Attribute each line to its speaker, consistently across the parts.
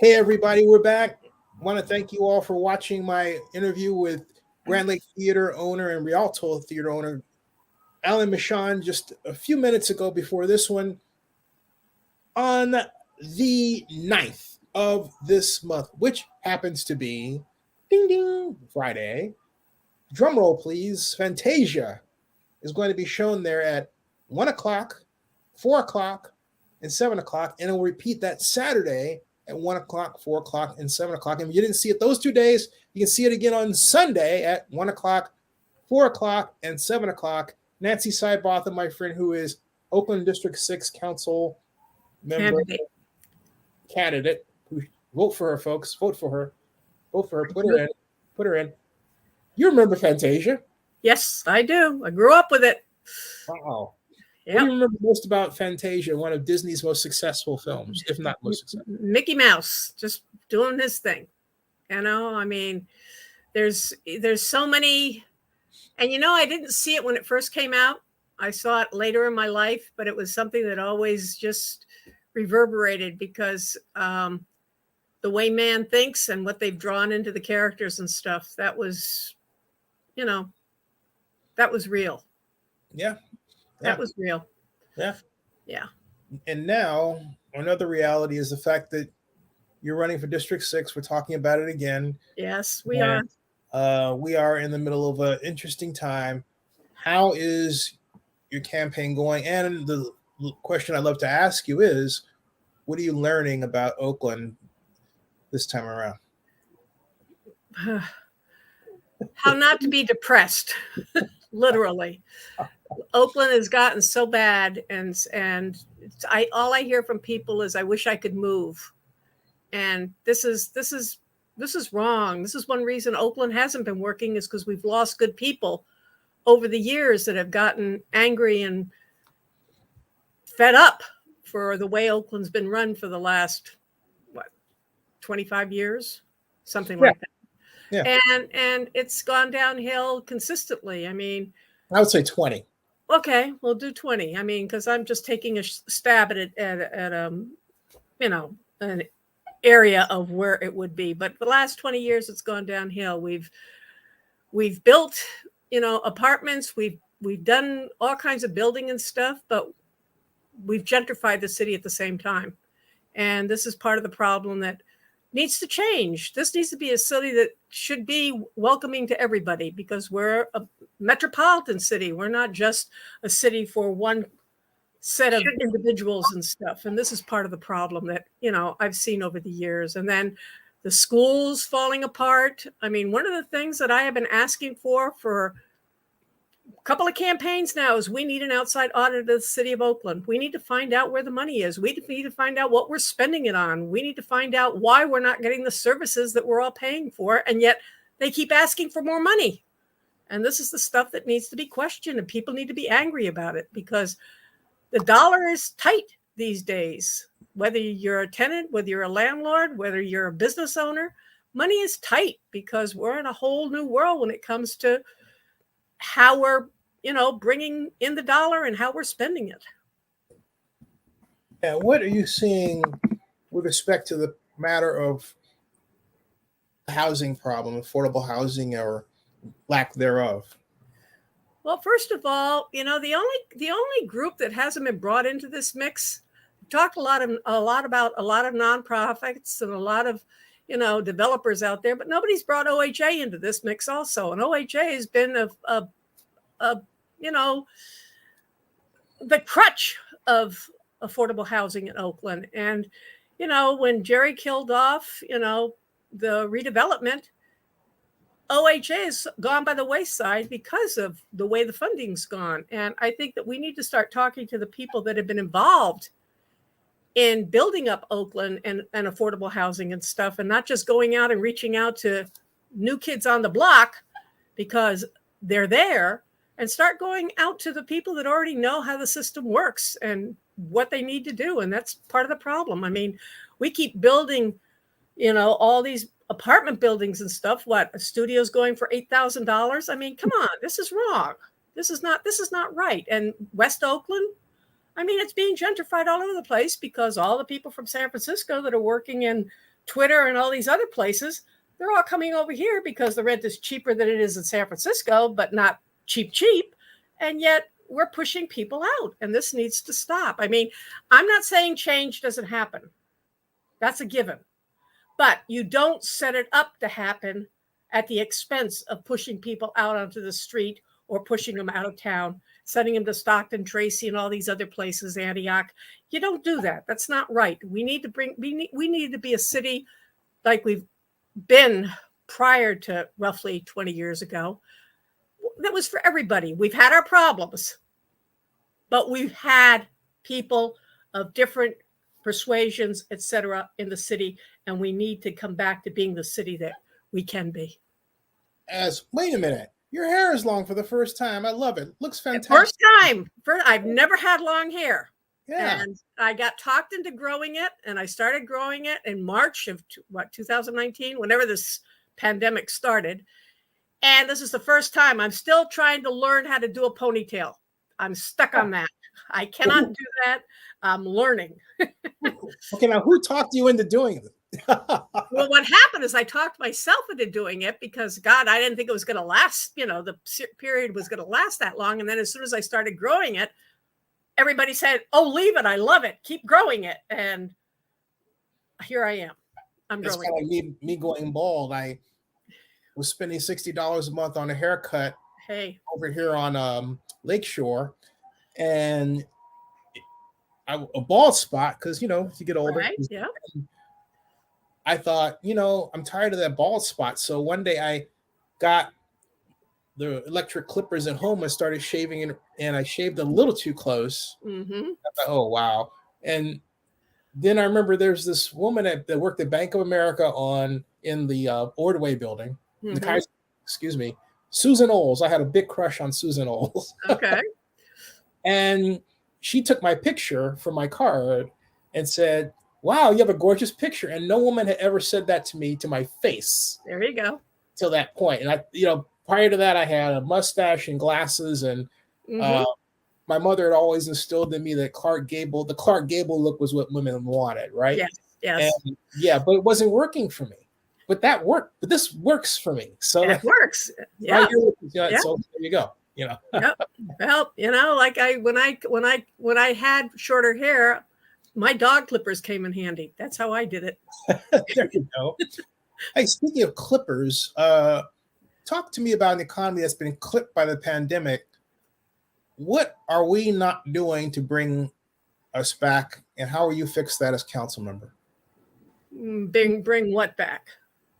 Speaker 1: Hey, everybody, we're back. I want to thank you all for watching my interview with Grand Lake Theater owner and Rialto Theater owner, Alan Michon, just a few minutes ago before this one. On the 9th of this month, which happens to be ding ding Friday, drum roll please, Fantasia is going to be shown there at 1 o'clock, 4 o'clock, and 7 o'clock, and it will repeat that Saturday at 1 o'clock, 4 o'clock, and 7 o'clock. And if you didn't see it those 2 days, you can see it again on Sunday at 1 o'clock, 4 o'clock, and 7 o'clock. Nancy Sidebotham, my friend, who is Oakland District 6 Council member, candidate, who vote for her, folks. Vote for her. Vote for her. Put her in. Put her in. You remember Fantasia?
Speaker 2: Yes, I do. I grew up with it.
Speaker 1: Wow.
Speaker 2: Yep.
Speaker 1: What do you remember most about Fantasia, one of Disney's most successful films, if not most successful?
Speaker 2: Mickey Mouse, just doing his thing. You know, I mean, there's so many, and I didn't see it when it first came out. I saw it later in my life, but it was something that always just reverberated because the way man thinks and what they've drawn into the characters and stuff, that was real.
Speaker 1: Yeah.
Speaker 2: That was real.
Speaker 1: Yeah.
Speaker 2: Yeah.
Speaker 1: And now another reality is the fact that you're running for District 6. We're talking about it again.
Speaker 2: Yes, we are.
Speaker 1: We are in the middle of an interesting time. How is your campaign going? And the question I'd love to ask you is, what are you learning about Oakland this time around?
Speaker 2: How not to be depressed, literally. Oakland has gotten so bad, and all I hear from people is, I wish I could move. And this is wrong. This is one reason Oakland hasn't been working, is because we've lost good people over the years that have gotten angry and fed up for the way Oakland's been run for the last 25 years, something like that. Yeah. And it's gone downhill consistently. I mean,
Speaker 1: I would say 20.
Speaker 2: Okay, we'll do 20. I mean, because I'm just taking a stab at it at an area of where it would be. But the last 20 years, it's gone downhill. We've built, apartments. We've done all kinds of building and stuff, but we've gentrified the city at the same time. And this is part of the problem that needs to change. This needs to be a city that should be welcoming to everybody, because we're a metropolitan city. We're not just a city for one set of individuals and stuff. And this is part of the problem that, I've seen over the years. And then the schools falling apart. I mean, one of the things that I have been asking for a couple of campaigns now is we need an outside audit of the city of Oakland. We need to find out where the money is. We need to find out what we're spending it on. We need to find out why we're not getting the services that we're all paying for. And yet they keep asking for more money. And this is the stuff that needs to be questioned, and people need to be angry about it, because the dollar is tight these days. Whether you're a tenant, whether you're a landlord, whether you're a business owner, money is tight, because we're in a whole new world when it comes to how we're, bringing in the dollar and how we're spending it.
Speaker 1: Yeah, what are you seeing with respect to the matter of housing problem, affordable housing or lack thereof?
Speaker 2: Well, first of all, the only group that hasn't been brought into this mix, talked a lot about a lot of nonprofits and a lot of developers out there, but nobody's brought OHA into this mix also. And OHA has been the crutch of affordable housing in Oakland. And, when Jerry killed off, the redevelopment, OHA has gone by the wayside because of the way the funding's gone. And I think that we need to start talking to the people that have been involved in building up Oakland and affordable housing and stuff, and not just going out and reaching out to new kids on the block because they're there, and start going out to the people that already know how the system works and what they need to do. And that's part of the problem. I mean, we keep building, all these apartment buildings and stuff. What, a studio's going for $8,000? I mean, come on, this is wrong. This is not right. And West Oakland, I mean, it's being gentrified all over the place because all the people from San Francisco that are working in Twitter and all these other places, they're all coming over here because the rent is cheaper than it is in San Francisco, but not cheap. And yet we're pushing people out, and this needs to stop. I mean, I'm not saying change doesn't happen. That's a given. But you don't set it up to happen at the expense of pushing people out onto the street or pushing them out of town, sending them to Stockton, Tracy, and all these other places, Antioch. You don't do that. That's not right. We need to be a city like we've been prior to roughly 20 years ago. That was for everybody. We've had our problems, but we've had people of different persuasions, etc., in the city, and we need to come back to being the city that we can be.
Speaker 1: Wait a minute, your hair is long for the first time. I love it. Looks fantastic.
Speaker 2: First time. I've never had long hair.
Speaker 1: Yeah.
Speaker 2: And I got talked into growing it, and I started growing it in March of 2019, whenever this pandemic started. And this is the first time. I'm still trying to learn how to do a ponytail. I'm stuck on that. I cannot do that. I'm learning.
Speaker 1: Okay, now who talked you into doing it?
Speaker 2: Well, what happened is I talked myself into doing it because, God, I didn't think it was going to last. The period was going to last that long. And then as soon as I started growing it, everybody said, "Oh, leave it. I love it. Keep growing it." And here I am. I'm growing.
Speaker 1: It's kind of like me going bald. I was spending $60 a month on a haircut over here on Lakeshore, and a bald spot because as you get older.
Speaker 2: Right, yeah.
Speaker 1: I thought, I'm tired of that bald spot. So one day I got the electric clippers at home and started shaving, and I shaved a little too close.
Speaker 2: Mm-hmm.
Speaker 1: I thought, oh, wow. And then I remember there's this woman that worked at Bank of America in the Ordway building.
Speaker 2: Mm-hmm.
Speaker 1: Susan Oles. I had a big crush on Susan Oles.
Speaker 2: Okay.
Speaker 1: And she took my picture for my card and said, "Wow, you have a gorgeous picture." And no woman had ever said that to me to my face.
Speaker 2: There you go.
Speaker 1: Till that point. And prior to that, I had a mustache and glasses, and my mother had always instilled in me that the Clark Gable look was what women wanted, right?
Speaker 2: Yes.
Speaker 1: And, but it wasn't working for me. But that worked. But this works for me. So
Speaker 2: it works. Yeah.
Speaker 1: Right, so there you go.
Speaker 2: Yep. Well, like when I had shorter hair, my dog clippers came in handy. That's how I did it.
Speaker 1: There you go. Hey, speaking of clippers, talk to me about an economy that's been clipped by the pandemic. What are we not doing to bring us back, and how will you fix that as council member?
Speaker 2: Bring what back?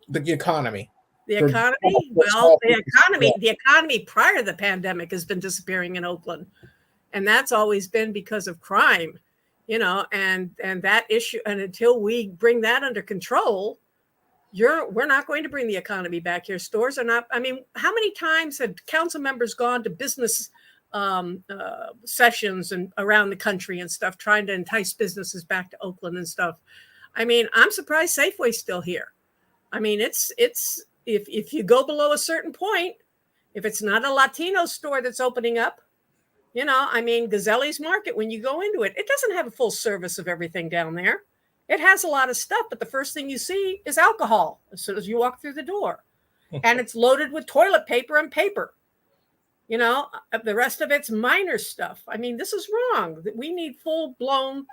Speaker 1: The economy.
Speaker 2: The economy? Well, the economy prior to the pandemic has been disappearing in Oakland. And that's always been because of crime, and that issue. And until we bring that under control, we're not going to bring the economy back here. Stores are not. I mean, how many times have council members gone to business sessions and around the country and stuff, trying to entice businesses back to Oakland and stuff? I mean, I'm surprised Safeway's still here. I mean, it's if you go below a certain point, if it's not a Latino store that's opening up, Gazelli's Market, when you go into it, it doesn't have a full service of everything down there. It has a lot of stuff, but the first thing you see is alcohol as soon as you walk through the door. And it's loaded with toilet paper and paper. The rest of it's minor stuff. I mean, this is wrong. We need full-blown,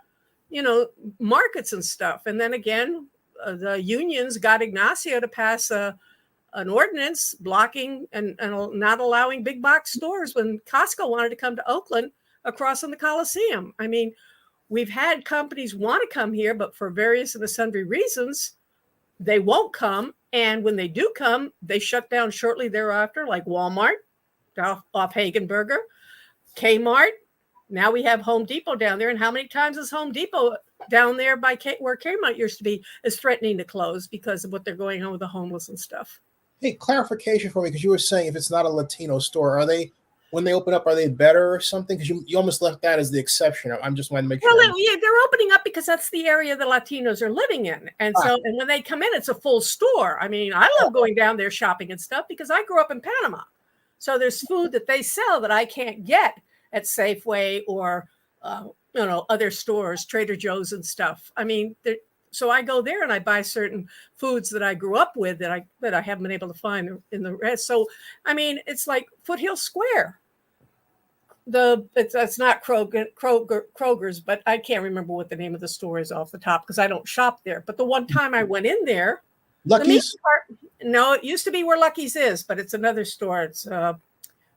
Speaker 2: markets and stuff. And then again, the unions got Ignacio to pass an ordinance blocking and not allowing big box stores when Costco wanted to come to Oakland across from the Coliseum. I mean, we've had companies want to come here, but for various and sundry reasons, they won't come. And when they do come, they shut down shortly thereafter, like Walmart off Hagenberger, Kmart. Now we have Home Depot down there. And how many times is Home Depot down there by where Kmart used to be is threatening to close because of what they're going on with the homeless and stuff?
Speaker 1: Hey, clarification for me, because you were saying if it's not a Latino store, when they open up, are they better or something? Because you almost left that as the exception. I'm just wanting to make sure.
Speaker 2: Well, yeah, they're opening up because that's the area the Latinos are living in. And and when they come in, it's a full store. I mean, I love going down there shopping and stuff because I grew up in Panama. So there's food that they sell that I can't get at Safeway or, other stores, Trader Joe's and stuff. I mean, So I go there and I buy certain foods that I grew up with that I haven't been able to find in the rest. So, I mean, it's like Foothill Square. It's not Kroger's, but I can't remember what the name of the store is off the top because I don't shop there. But the one time I went in there,
Speaker 1: Lucky's?
Speaker 2: No, it used to be where Lucky's is, but it's another store. It's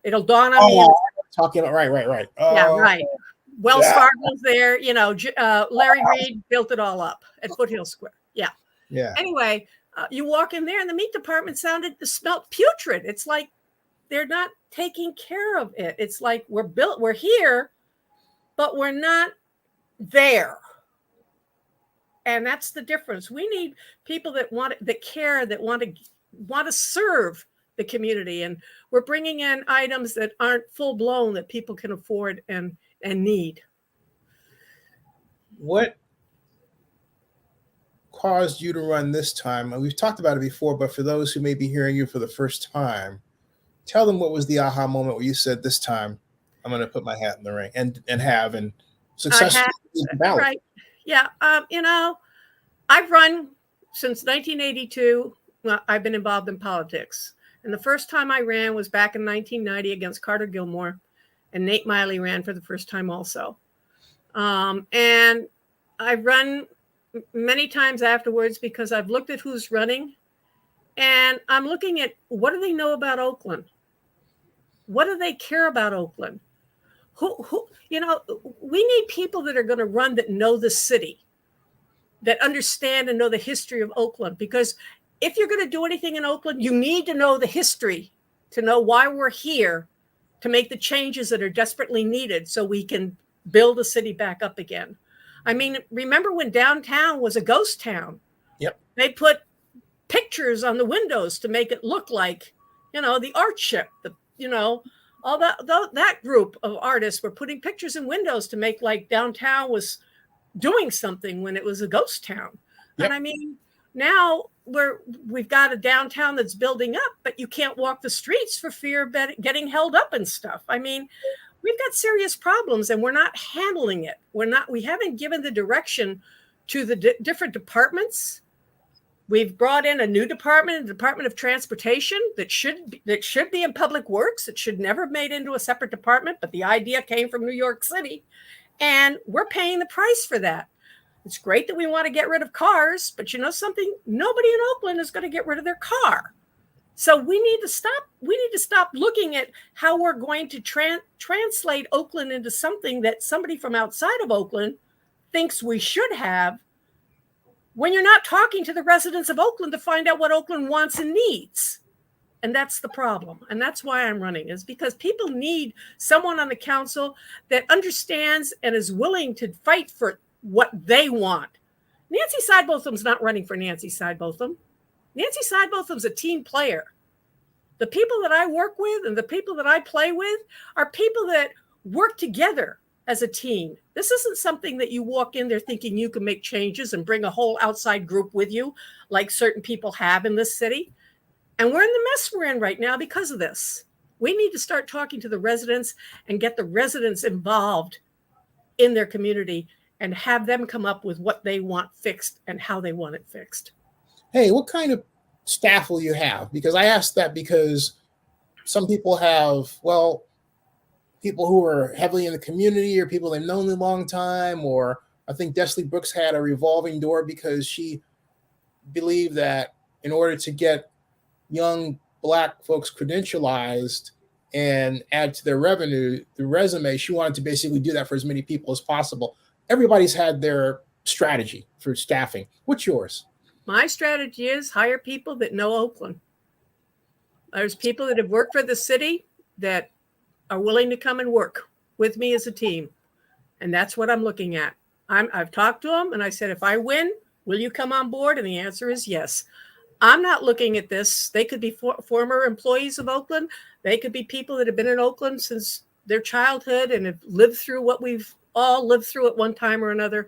Speaker 2: it'll dawn on me.
Speaker 1: Talking right.
Speaker 2: Yeah, right. Wells Fargo's there. You know, Larry Reed built it all up at Foothill Square. Yeah. Anyway, you walk in there, and the meat department smelled putrid. It's like they're not taking care of it. It's like we're here, but we're not there. And that's the difference. We need people that care, that want to serve the community. And we're bringing in items that aren't full blown, that people can afford and need.
Speaker 1: What caused you to run this time? We've talked about it before, but for those who may be hearing you for the first time, tell them what was the aha moment where you said, this time I'm going to put my hat in the ring and successfully ballot.
Speaker 2: Right. Yeah. You know, I've run since 1982. I've been involved in politics. And the first time I ran was back in 1990 against Carter Gilmore, and Nate Miley ran for the first time also. And I've run many times afterwards because I've looked at who's running, and I'm looking at what do they know about Oakland? What do they care about Oakland? Who, you know, we need people that are going to run that know the city, that understand and know the history of Oakland. Because if you're going to do anything in Oakland, you need to know the history to know why we're here, to make the changes that are desperately needed so we can build the city back up again. I mean, remember when downtown was a ghost town?
Speaker 1: Yep.
Speaker 2: They put pictures on the windows to make it look like, you know, the art ship, all that group of artists were putting pictures in windows to make like downtown was doing something when it was a ghost town. Yep. And I mean, now we've got a downtown that's building up, but you can't walk the streets for fear of getting held up and stuff. I mean, we've got serious problems and we're not handling it. We haven't given the direction to the different departments. We've brought in a new department, the Department of Transportation, that should be in Public Works. It should never have made into a separate department, but the idea came from New York City, and we're paying the price for that. It's great that we want to get rid of cars, but you know something? Nobody in Oakland is going to get rid of their car. So we need to stop. We need to stop looking at how we're going to translate Oakland into something that somebody from outside of Oakland thinks we should have, when you're not talking to the residents of Oakland to find out what Oakland wants and needs. And that's the problem. And that's why I'm running, is because people need someone on the council that understands and is willing to fight for what they want. Nancy Sidebotham's not running for Nancy Sidebotham. Nancy Sidebotham's a team player. The people that I work with and the people that I play with are people that work together as a team. This isn't something that you walk in there thinking you can make changes and bring a whole outside group with you like certain people have in this city. And we're in the mess we're in right now because of this. We need to start talking to the residents and get the residents involved in their community and have them come up with what they want fixed and how they want it fixed.
Speaker 1: Hey, what kind of staff will you have? Because I asked that because some people have, well, people who are heavily in the community or people they've known a long time, or I think Desley Brooks had a revolving door because she believed that in order to get young Black folks credentialized and add to their revenue, the resume, she wanted to basically do that for as many people as possible. Everybody's had their strategy for staffing. What's yours?
Speaker 2: My strategy is hire people that know Oakland. There's people that have worked for the city that are willing to come and work with me as a team. And that's what I'm looking at. I've talked to them and I said, if I win, will you come on board? And the answer is yes. I'm not looking at this. They could be former employees of Oakland. They could be people that have been in Oakland since their childhood and have lived through what we've all lived through at one time or another,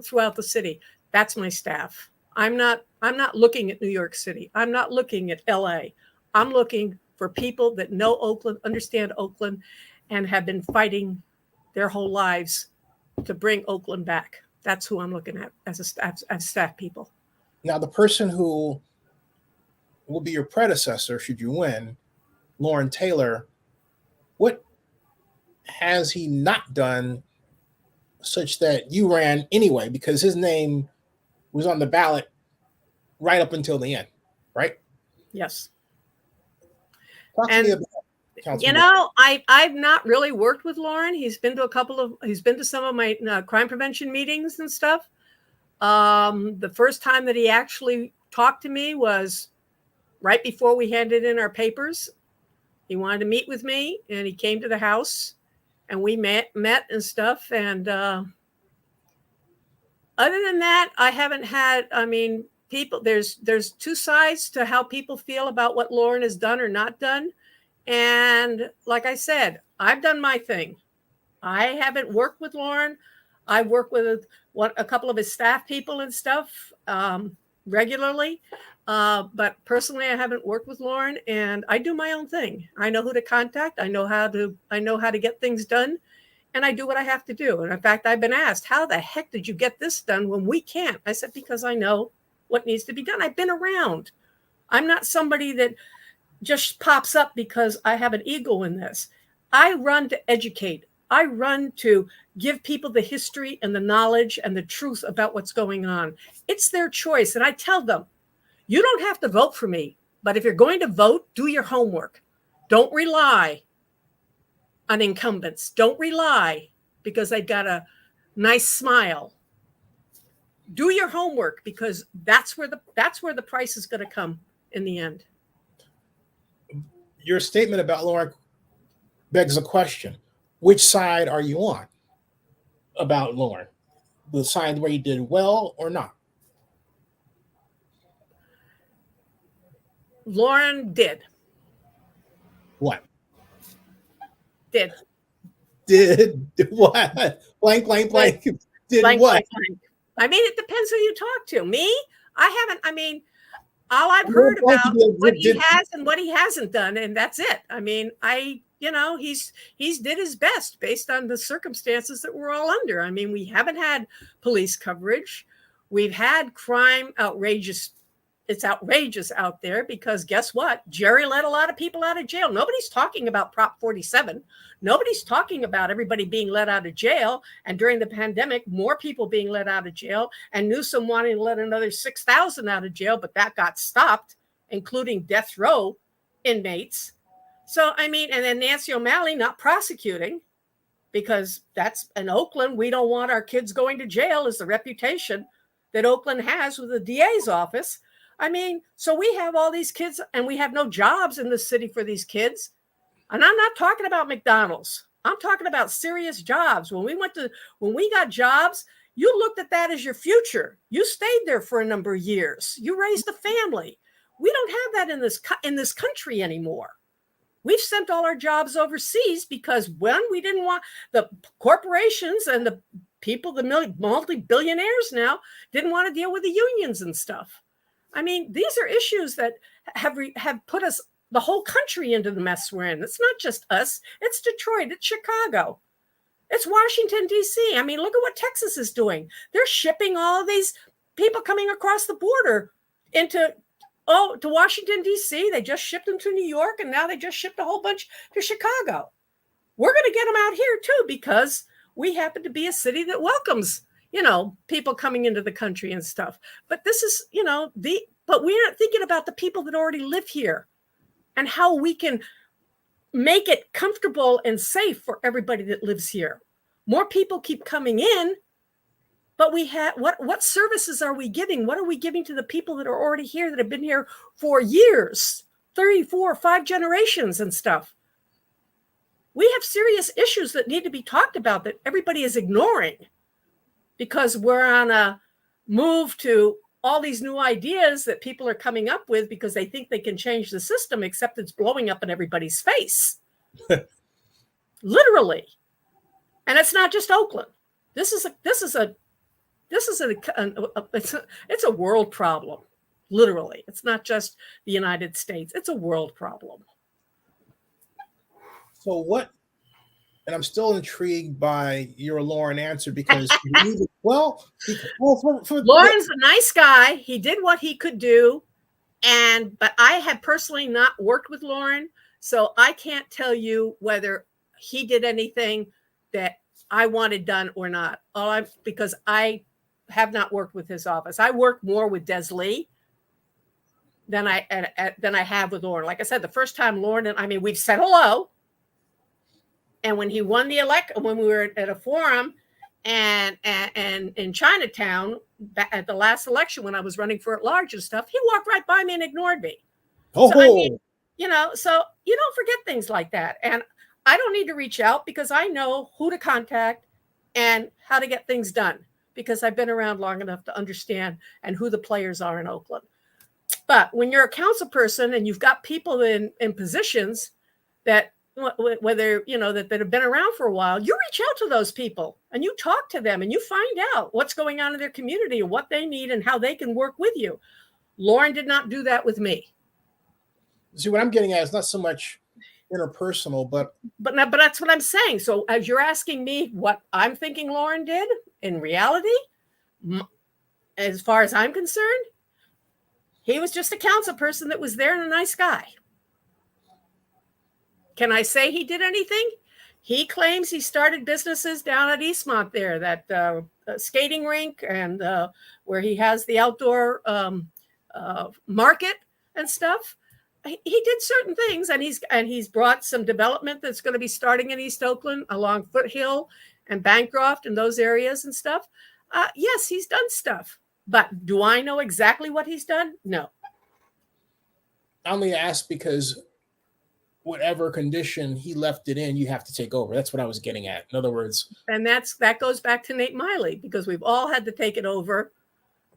Speaker 2: throughout the city. That's my staff. I'm not looking at New York City. I'm not looking at LA. I'm looking for people that know Oakland, understand Oakland, and have been fighting their whole lives to bring Oakland back. That's who I'm looking at as staff people.
Speaker 1: Now, the person who will be your predecessor, should you win, Lauren Taylor, what has he not done such that you ran anyway? Because his name was on the ballot right up until the end, right?
Speaker 2: Yes.
Speaker 1: Talk to me about
Speaker 2: Councilman. You know, I've not really worked with Lauren. He's been to some of my crime prevention meetings and stuff. The first time that he actually talked to me was right before we handed in our papers. He wanted to meet with me, and he came to the house, and we met and stuff. And other than that, I haven't had. I mean, people. There's two sides to how people feel about what Lauren has done or not done. And like I said, I've done my thing. I haven't worked with Lauren. I work with a couple of his staff people and stuff regularly. But personally, I haven't worked with Lauren, and I do my own thing. I know who to contact. I know how to get things done, and I do what I have to do. And in fact, I've been asked, how the heck did you get this done when we can't? I said, because I know what needs to be done. I've been around. I'm not somebody that just pops up because I have an ego in this. I run to educate. I run to give people the history and the knowledge and the truth about what's going on. It's their choice. And I tell them, you don't have to vote for me, but if you're going to vote, do your homework. Don't rely on incumbents. Don't rely because they've got a nice smile. Do your homework, because that's where the price is going to come in the end.
Speaker 1: Your statement about Lauren begs a question. Which side are you on about Lauren? The side where he did well or not?
Speaker 2: Lauren did.
Speaker 1: What?
Speaker 2: Did
Speaker 1: what? Blank. Did
Speaker 2: blank,
Speaker 1: what?
Speaker 2: Blank. I mean, it depends who you talk to. Me, I haven't. I mean, all I've heard about what he has and what he hasn't done, and that's it. I mean, he's did his best based on the circumstances that we're all under. I mean, we haven't had police coverage. We've had crime outrageous. It's outrageous out there because guess what? Jerry let a lot of people out of jail. Nobody's talking about Prop 47. Nobody's talking about everybody being let out of jail. And during the pandemic, more people being let out of jail, and Newsom wanting to let another 6,000 out of jail, but that got stopped, including death row inmates. So, I mean, and then Nancy O'Malley not prosecuting because that's in Oakland. We don't want our kids going to jail is the reputation that Oakland has with the DA's office. I mean, so we have all these kids and we have no jobs in the city for these kids. And I'm not talking about McDonald's. I'm talking about serious jobs. When we got jobs, you looked at that as your future. You stayed there for a number of years. You raised a family. We don't have that in this country anymore. We've sent all our jobs overseas because we didn't want the corporations and the people, the multi-billionaires now didn't want to deal with the unions and stuff. I mean, these are issues that have put us, the whole country, into the mess we're in. It's not just us. It's Detroit. It's Chicago. It's Washington, D.C. I mean, look at what Texas is doing. They're shipping all of these people coming across the border to Washington, D.C. They just shipped them to New York, and now they just shipped a whole bunch to Chicago. We're going to get them out here, too, because we happen to be a city that welcomes people coming into the country and stuff. But this is, but we're not thinking about the people that already live here and how we can make it comfortable and safe for everybody that lives here. More people keep coming in, but we have, what services are we giving? What are we giving to the people that are already here, that have been here for years, 3, 4, 5 generations and stuff? We have serious issues that need to be talked about that everybody is ignoring, because we're on a move to all these new ideas that people are coming up with because they think they can change the system, except it's blowing up in everybody's face. Literally. And it's not just Oakland. It's a world problem. Literally. It's not just the United States. It's a world problem.
Speaker 1: So what and I'm still intrigued by your Lauren answer because well, for
Speaker 2: Lauren's a nice guy. He did what he could do, but I have personally not worked with Lauren, so I can't tell you whether he did anything that I wanted done or not. Because I have not worked with his office. I work more with Des Lee than I have with Lauren. Like I said, the first time Lauren and we've said hello. And when he won the when we were at a forum and in Chinatown at the last election when I was running for at large and stuff, he walked right by me and ignored me.
Speaker 1: Oh,
Speaker 2: so, so you don't forget things like that. And I don't need to reach out because I know who to contact and how to get things done because I've been around long enough to understand and who the players are in Oakland. But when you're a council person and you've got people in positions that whether that have been around for a while, you reach out to those people and you talk to them and you find out what's going on in their community and what they need and how they can work with you. Lauren did not do that with me.
Speaker 1: See, what I'm getting at is not so much interpersonal, but
Speaker 2: that's what I'm saying. So as you're asking me what I'm thinking Lauren did, in reality, as far as I'm concerned, he was just a council person that was there and a nice guy. Can I say he did anything? He claims he started businesses down at Eastmont there, that skating rink and where he has the outdoor market and stuff. He did certain things, and he's brought some development that's going to be starting in East Oakland along Foothill and Bancroft and those areas and stuff. Yes, he's done stuff, but do I know exactly what he's done? No.
Speaker 1: I only ask because whatever condition he left it in, you have to take over. That's what I was getting at. In other words,
Speaker 2: and that goes back to Nate Miley because we've all had to take it over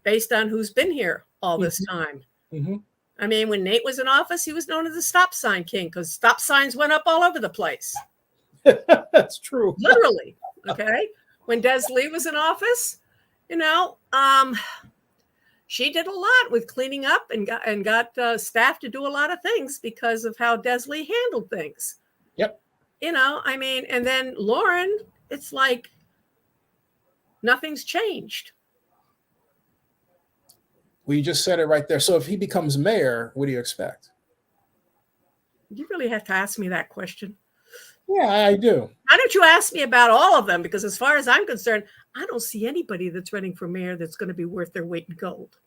Speaker 2: based on who's been here all this time.
Speaker 1: Mm-hmm.
Speaker 2: When Nate was in office, he was known as the stop sign king because stop signs went up all over the place.
Speaker 1: That's true.
Speaker 2: Literally. Okay. When Des Lee was in office, she did a lot with cleaning up and got staff to do a lot of things because of how Des Lee handled things.
Speaker 1: Yep.
Speaker 2: And then Lauren, it's like nothing's changed.
Speaker 1: Well, you just said it right there. So if he becomes mayor, what do you expect?
Speaker 2: You really have to ask me that question.
Speaker 1: Yeah, I do.
Speaker 2: Why don't you ask me about all of them? Because as far as I'm concerned, I don't see anybody that's running for mayor that's going to be worth their weight in gold.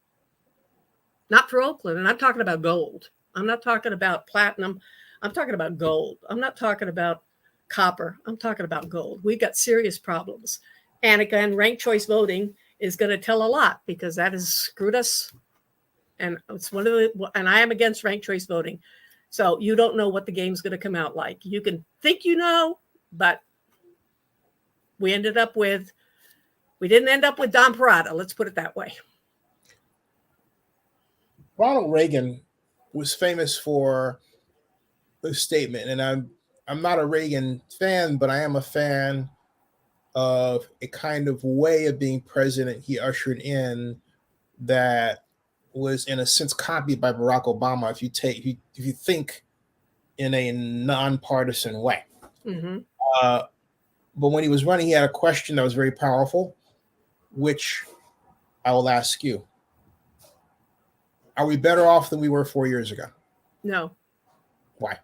Speaker 2: Not for Oakland. And I'm talking about gold. I'm not talking about platinum. I'm talking about gold. I'm not talking about copper. I'm talking about gold. We've got serious problems. And again, ranked choice voting is going to tell a lot because that has screwed us. And it's and I am against ranked choice voting. So you don't know what the game's going to come out like. You can think but we didn't end up with Don Parada. Let's put it that way.
Speaker 1: Ronald Reagan was famous for a statement, and I'm not a Reagan fan, but I am a fan of a kind of way of being president he ushered in that was in a sense copied by Barack Obama if you think in a nonpartisan way.
Speaker 2: Mm-hmm.
Speaker 1: But when he was running, he had a question that was very powerful, which I will ask you. Are we better off than we were 4 years ago?
Speaker 2: No.
Speaker 1: Why?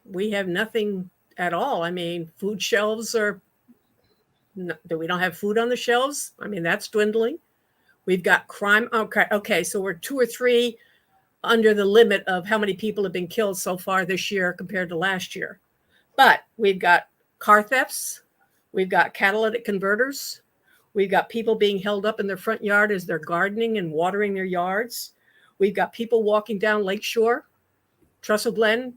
Speaker 2: We have nothing at all. Food shelves we don't have food on the shelves. That's dwindling. We've got crime. Okay. So we're 2 or 3 under the limit of how many people have been killed so far this year compared to last year. But we've got car thefts. We've got catalytic converters. We've got people being held up in their front yard as they're gardening and watering their yards. We've got people walking down Lakeshore, Trestle Glen,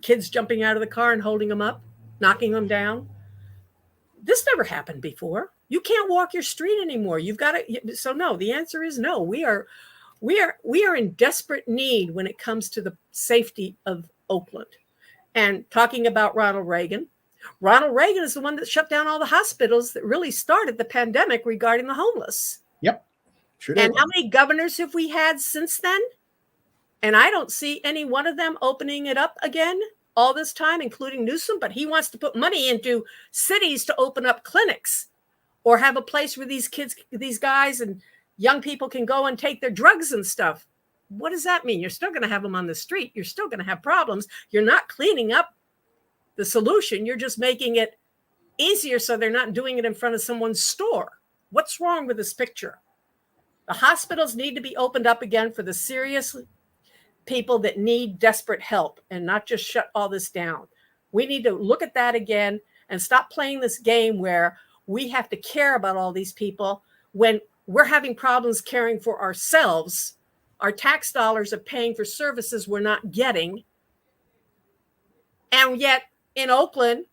Speaker 2: kids jumping out of the car and holding them up, knocking them down. This never happened before. You can't walk your street anymore. You've got to. So no, the answer is no. We are in desperate need when it comes to the safety of Oakland. And talking about Ronald Reagan is the one that shut down all the hospitals that really started the pandemic regarding the homeless.
Speaker 1: Yep. Sure did.
Speaker 2: And how many governors have we had since then? And I don't see any one of them opening it up again all this time, including Newsom, but he wants to put money into cities to open up clinics or have a place where these kids, these guys and young people can go and take their drugs and stuff. What does that mean? You're still going to have them on the street. You're still going to have problems. You're not cleaning up the solution. You're just making it easier so they're not doing it in front of someone's store. What's wrong with this picture? The hospitals need to be opened up again for the serious people that need desperate help and not just shut all this down. We need to look at that again and stop playing this game where we have to care about all these people when we're having problems caring for ourselves. Our tax dollars are paying for services we're not getting. And yet in Oakland,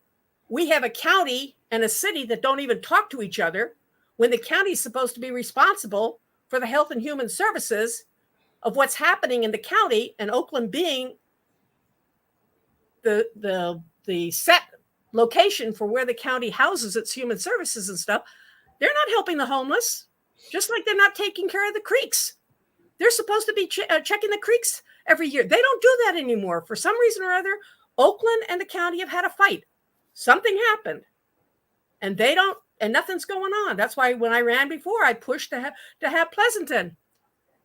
Speaker 2: we have a county and a city that don't even talk to each other when the county is supposed to be responsible for the health and human services of what's happening in the county, and Oakland being the set location for where the county houses its human services and stuff. They're not helping the homeless, just like they're not taking care of the creeks. They're supposed to be checking the creeks every year. They don't do that anymore. For some reason or other, Oakland and the county have had a fight. Something happened, and they don't, and nothing's going on. That's why when I ran before, I pushed to have Pleasanton,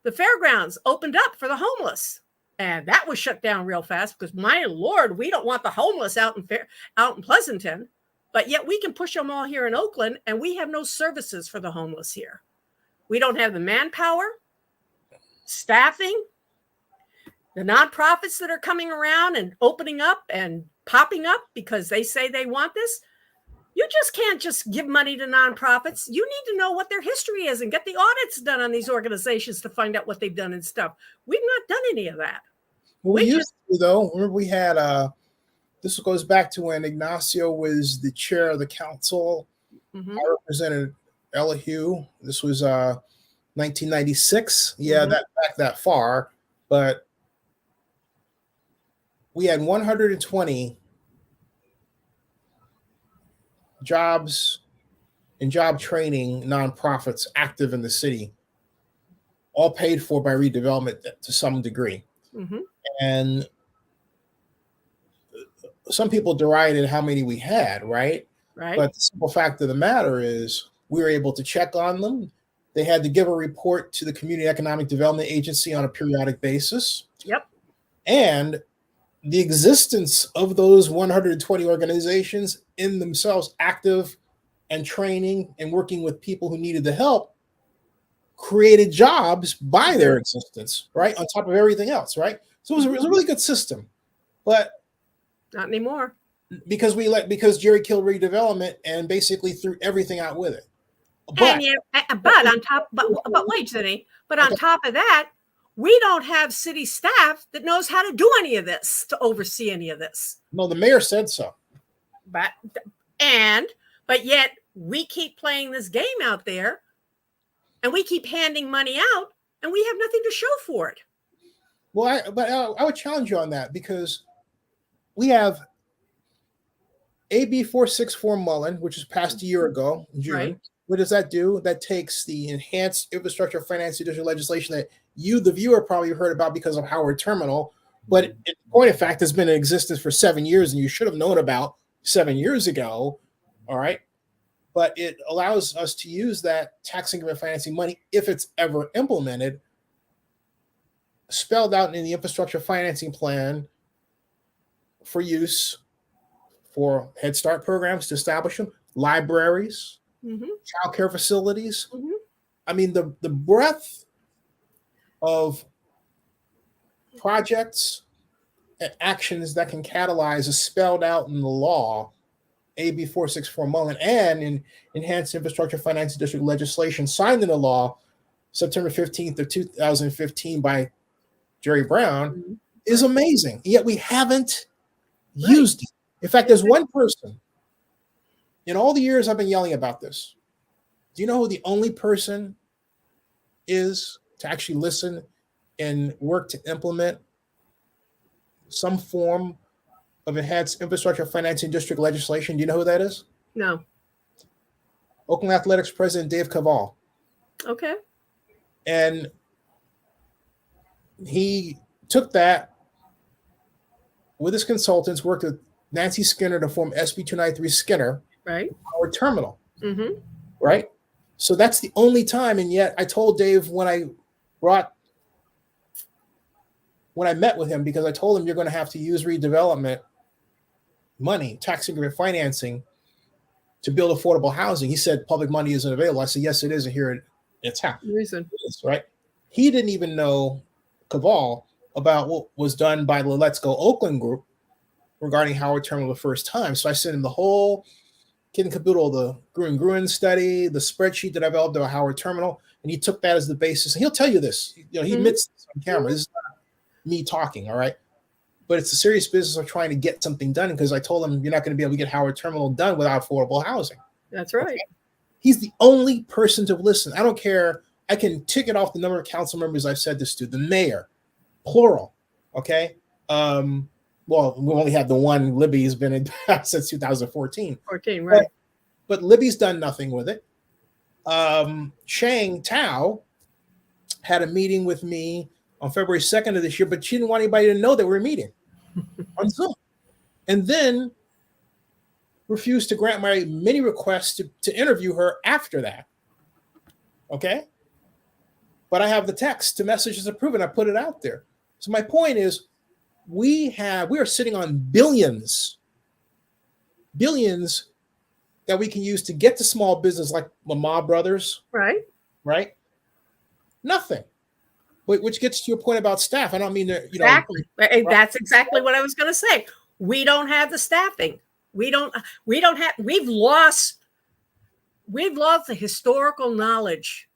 Speaker 2: the fairgrounds, opened up for the homeless, and that was shut down real fast because, my Lord, we don't want the homeless out in Pleasanton, but yet we can push them all here in Oakland, and we have no services for the homeless here. We don't have the manpower, staffing, the nonprofits that are coming around and opening up and popping up because they say they want this. You just can't just give money to nonprofits. You need to know what their history is and get the audits done on these organizations to find out what they've done and stuff. We've not done any of that.
Speaker 1: Well, we used to, though. Remember, we had this goes back to when Ignacio was the chair of the council. Mm-hmm. I represented Elihu. This was 1996. Yeah, mm-hmm. that far. But we had 120 jobs and job training nonprofits active in the city, all paid for by redevelopment to some degree. Mm-hmm. And some people derided how many we had, right? But the simple fact of the matter is we were able to check on them. They had to give a report to the Community Economic Development Agency on a periodic basis.
Speaker 2: Yep.
Speaker 1: And the existence of those 120 organizations in themselves, active and training and working with people who needed the help, created jobs by their existence, right? On top of everything else, right? So it was a really good system, but
Speaker 2: not anymore
Speaker 1: because Jerry killed redevelopment and basically threw everything out with it.
Speaker 2: But on top of that, we don't have city staff that knows how to do any of this, to oversee any of this.
Speaker 1: No, the mayor said so.
Speaker 2: But yet we keep playing this game out there, and we keep handing money out, and we have nothing to show for it.
Speaker 1: Well, I would challenge you on that, because we have AB 464 Mullen, which was passed a year ago in June. Right. What does that do? That takes the enhanced infrastructure financing district legislation that you, the viewer, probably heard about because of Howard Terminal, but in point of fact has been in existence for 7 years, and you should have known about 7 years ago. All right. But it allows us to use that tax increment financing money, if it's ever implemented, spelled out in the infrastructure financing plan for use for Head Start programs to establish them, libraries, mm-hmm. child care facilities. Mm-hmm. I mean, the breadth of projects and actions that can catalyze is spelled out in the law, AB 464 Mullen, and in enhanced infrastructure financing district legislation signed into law September 15th of 2015 by Jerry Brown, mm-hmm. is amazing. Yet we haven't used it. In fact, there's one person in all the years I've been yelling about this. Do you know who the only person is to actually listen and work to implement some form of enhanced infrastructure financing district legislation? Do you know who that is?
Speaker 2: No.
Speaker 1: Oakland Athletics President Dave Cavall.
Speaker 2: Okay.
Speaker 1: And he took that with his consultants, worked with Nancy Skinner to form SB 293 Skinner,
Speaker 2: Right.
Speaker 1: our terminal,
Speaker 2: Mm-hmm.
Speaker 1: right? So that's the only time. And yet I told Dave when I met with him, because I told him you're going to have to use redevelopment money, tax increment financing, to build affordable housing. He said public money isn't available. I said, yes, it is. Here it's how.
Speaker 2: Reason.
Speaker 1: Right? He didn't even know Caval about what was done by the Let's Go Oakland group regarding Howard Terminal the first time. So I sent him the whole kit and caboodle, the Gruen study, the spreadsheet that I developed about Howard Terminal, and he took that as the basis. And he'll tell you this. You know, he admits this on camera. This is not me talking, all right? But it's a serious business of trying to get something done, because I told him you're not going to be able to get Howard Terminal done without affordable housing.
Speaker 2: That's right. Okay?
Speaker 1: He's the only person to listen. I don't care. I can tick it off the number of council members I've said this to. The mayor, plural, okay? Well, we only had the one. Libby's been in since 2014.
Speaker 2: 14, right.
Speaker 1: But Libby's done nothing with it. Shang Tao had a meeting with me on February 2nd of this year, but she didn't want anybody to know that we were meeting on Zoom. And then refused to grant my many requests to interview her after that. Okay? But I have the text to messages approved, I put it out there. So my point is, we are sitting on billions that we can use to get to small business like Mama Brothers.
Speaker 2: Right.
Speaker 1: Right? Nothing. Which gets to your point about staff. I don't mean that,
Speaker 2: exactly. That's exactly what I was going to say. We don't have the staffing. We've lost the historical knowledge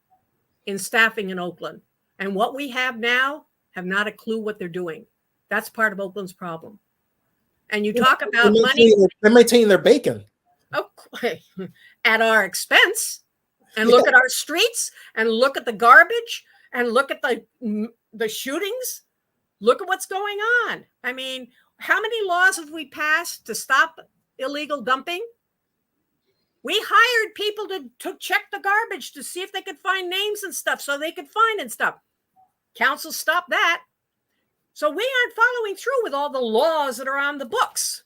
Speaker 2: in staffing in Oakland. And what we have now have not a clue what they're doing. That's part of Oakland's problem. And you talk about money.
Speaker 1: They're maintaining their bacon.
Speaker 2: Okay. At our expense. And look at our streets and look at the garbage and look at the shootings. Look at what's going on. I mean, how many laws have we passed to stop illegal dumping? We hired people to check the garbage to see if they could find names and stuff so they could find and stuff. Council stopped that. So we aren't following through with all the laws that are on the books.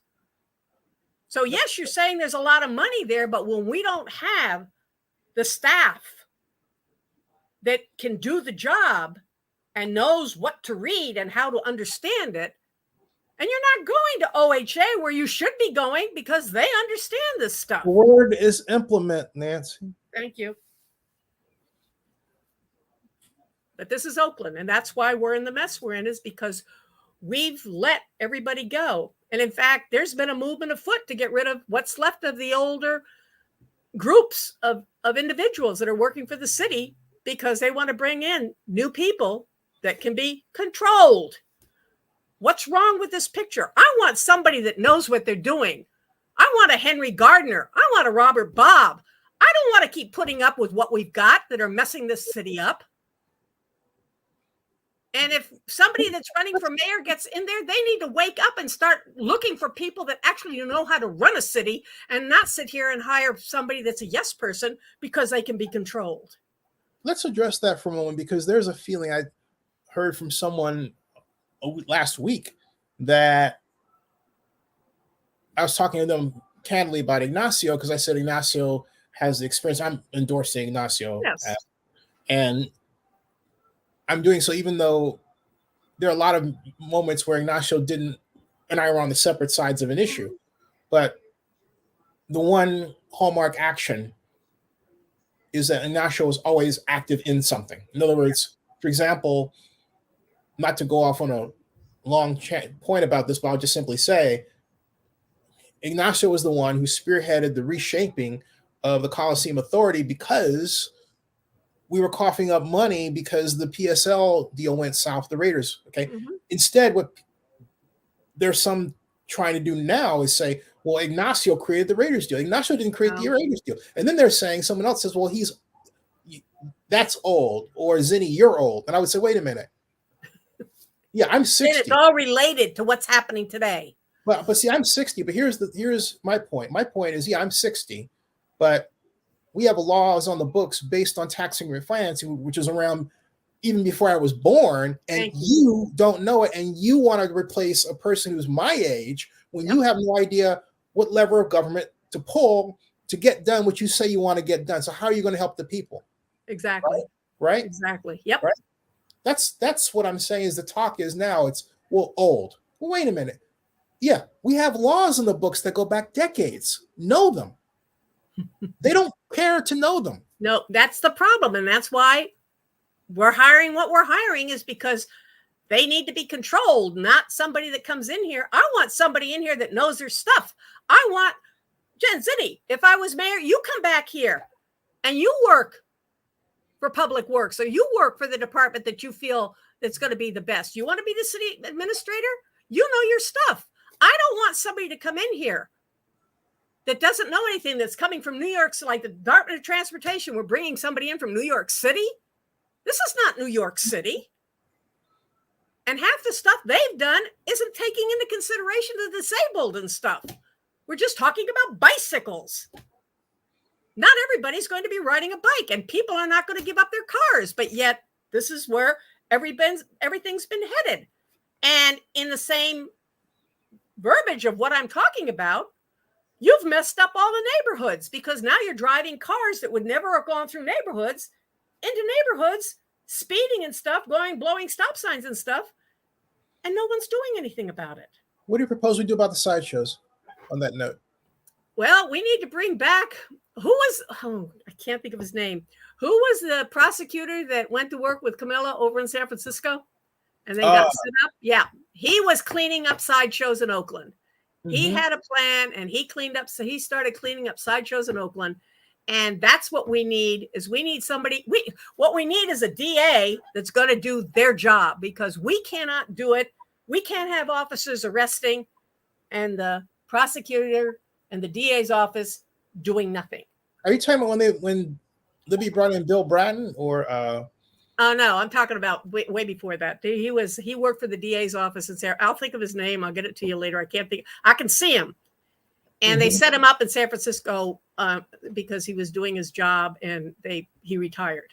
Speaker 2: So yes, you're saying there's a lot of money there, but when we don't have the staff that can do the job and knows what to read and how to understand it, and you're not going to OHA where you should be going because they understand this stuff.
Speaker 1: The word is implement, Nancy.
Speaker 2: Thank you. But this is Oakland, and that's why we're in the mess we're in, is because we've let everybody go. And in fact, there's been a movement afoot to get rid of what's left of the older groups of individuals that are working for the city, because they want to bring in new people that can be controlled. What's wrong with this picture? I want somebody that knows what they're doing. I want a Henry Gardner. I want a Robert Bob. I don't want to keep putting up with what we've got that are messing this city up. And if somebody that's running for mayor gets in there, they need to wake up and start looking for people that actually know how to run a city and not sit here and hire somebody that's a yes person because they can be controlled.
Speaker 1: Let's address that for a moment, because there's a feeling I heard from someone last week that I was talking to them candidly about Ignacio, because I said Ignacio has the experience. I'm endorsing Ignacio.
Speaker 2: Yes.
Speaker 1: And I'm doing so even though there are a lot of moments where Ignacio and I were on the separate sides of an issue. But the one hallmark action is that Ignacio is always active in something. In other words, for example, not to go off on a long point about this, but I'll just simply say, Ignacio was the one who spearheaded the reshaping of the Coliseum Authority, because we were coughing up money because the PSL deal went south, the Raiders. Okay. Mm-hmm. Instead, what there's some trying to do now is say, well, Ignacio created the Raiders deal. Ignacio didn't create the Raiders deal. And then they're saying, someone else says, well, that's old, or Zinni, you're old. And I would say, wait a minute. Yeah, I'm 60.
Speaker 2: And it's all related to what's happening today.
Speaker 1: But see, I'm 60, but here's my point. My point is, yeah, I'm 60, but we have laws on the books based on tax increment financing, which is around even before I was born, and
Speaker 2: Thank
Speaker 1: you don't know it, and you want to replace a person who's my age when
Speaker 2: Yep.
Speaker 1: you have no idea what lever of government to pull to get done what you say you want to get done. So how are you going to help the people?
Speaker 2: Exactly.
Speaker 1: Right?
Speaker 2: Exactly. Yep.
Speaker 1: Right? That's what I'm saying is the talk is now it's, well, old. Well, wait a minute. Yeah, we have laws in the books that go back decades. Know them. They don't care to know them.
Speaker 2: No, that's the problem. And that's why we're hiring what we're hiring, is because they need to be controlled, not somebody that comes in here. I want somebody in here that knows their stuff. I want Jen Zinni. If I was mayor, you come back here and you work for public works, or you work for the department that you feel that's going to be the best. You want to be the city administrator? You know your stuff. I don't want somebody to come in here that doesn't know anything, that's coming from New York, so like the Department of Transportation. We're bringing somebody in from New York City. This is not New York City. And half the stuff they've done isn't taking into consideration the disabled and stuff. We're just talking about bicycles. Not everybody's going to be riding a bike, and people are not going to give up their cars. But yet, this is where everything's been headed. And in the same verbiage of what I'm talking about, you've messed up all the neighborhoods, because now you're driving cars that would never have gone through neighborhoods into neighborhoods, speeding and stuff, blowing stop signs and stuff, and no one's doing anything about it.
Speaker 1: What do you propose we do about the sideshows on that note?
Speaker 2: Well, we need to bring back, I can't think of his name. Who was the prosecutor that went to work with Camilla over in San Francisco and then got set up? Yeah, he was cleaning up sideshows in Oakland. Mm-hmm. He had a plan, and he started cleaning up sideshows in Oakland. And that's what we need, is we need somebody. What we need is a DA that's going to do their job, because we cannot do it. We can't have officers arresting and the prosecutor and the DA's office doing nothing. Are
Speaker 1: you talking about when Libby brought in Bill Bratton, or?
Speaker 2: Oh no, I'm talking about way before that. He worked for the DA's office in Sarah. I'll think of his name. I'll get it to you later. I can't think. I can see him. And they set him up in San Francisco because he was doing his job, and he retired.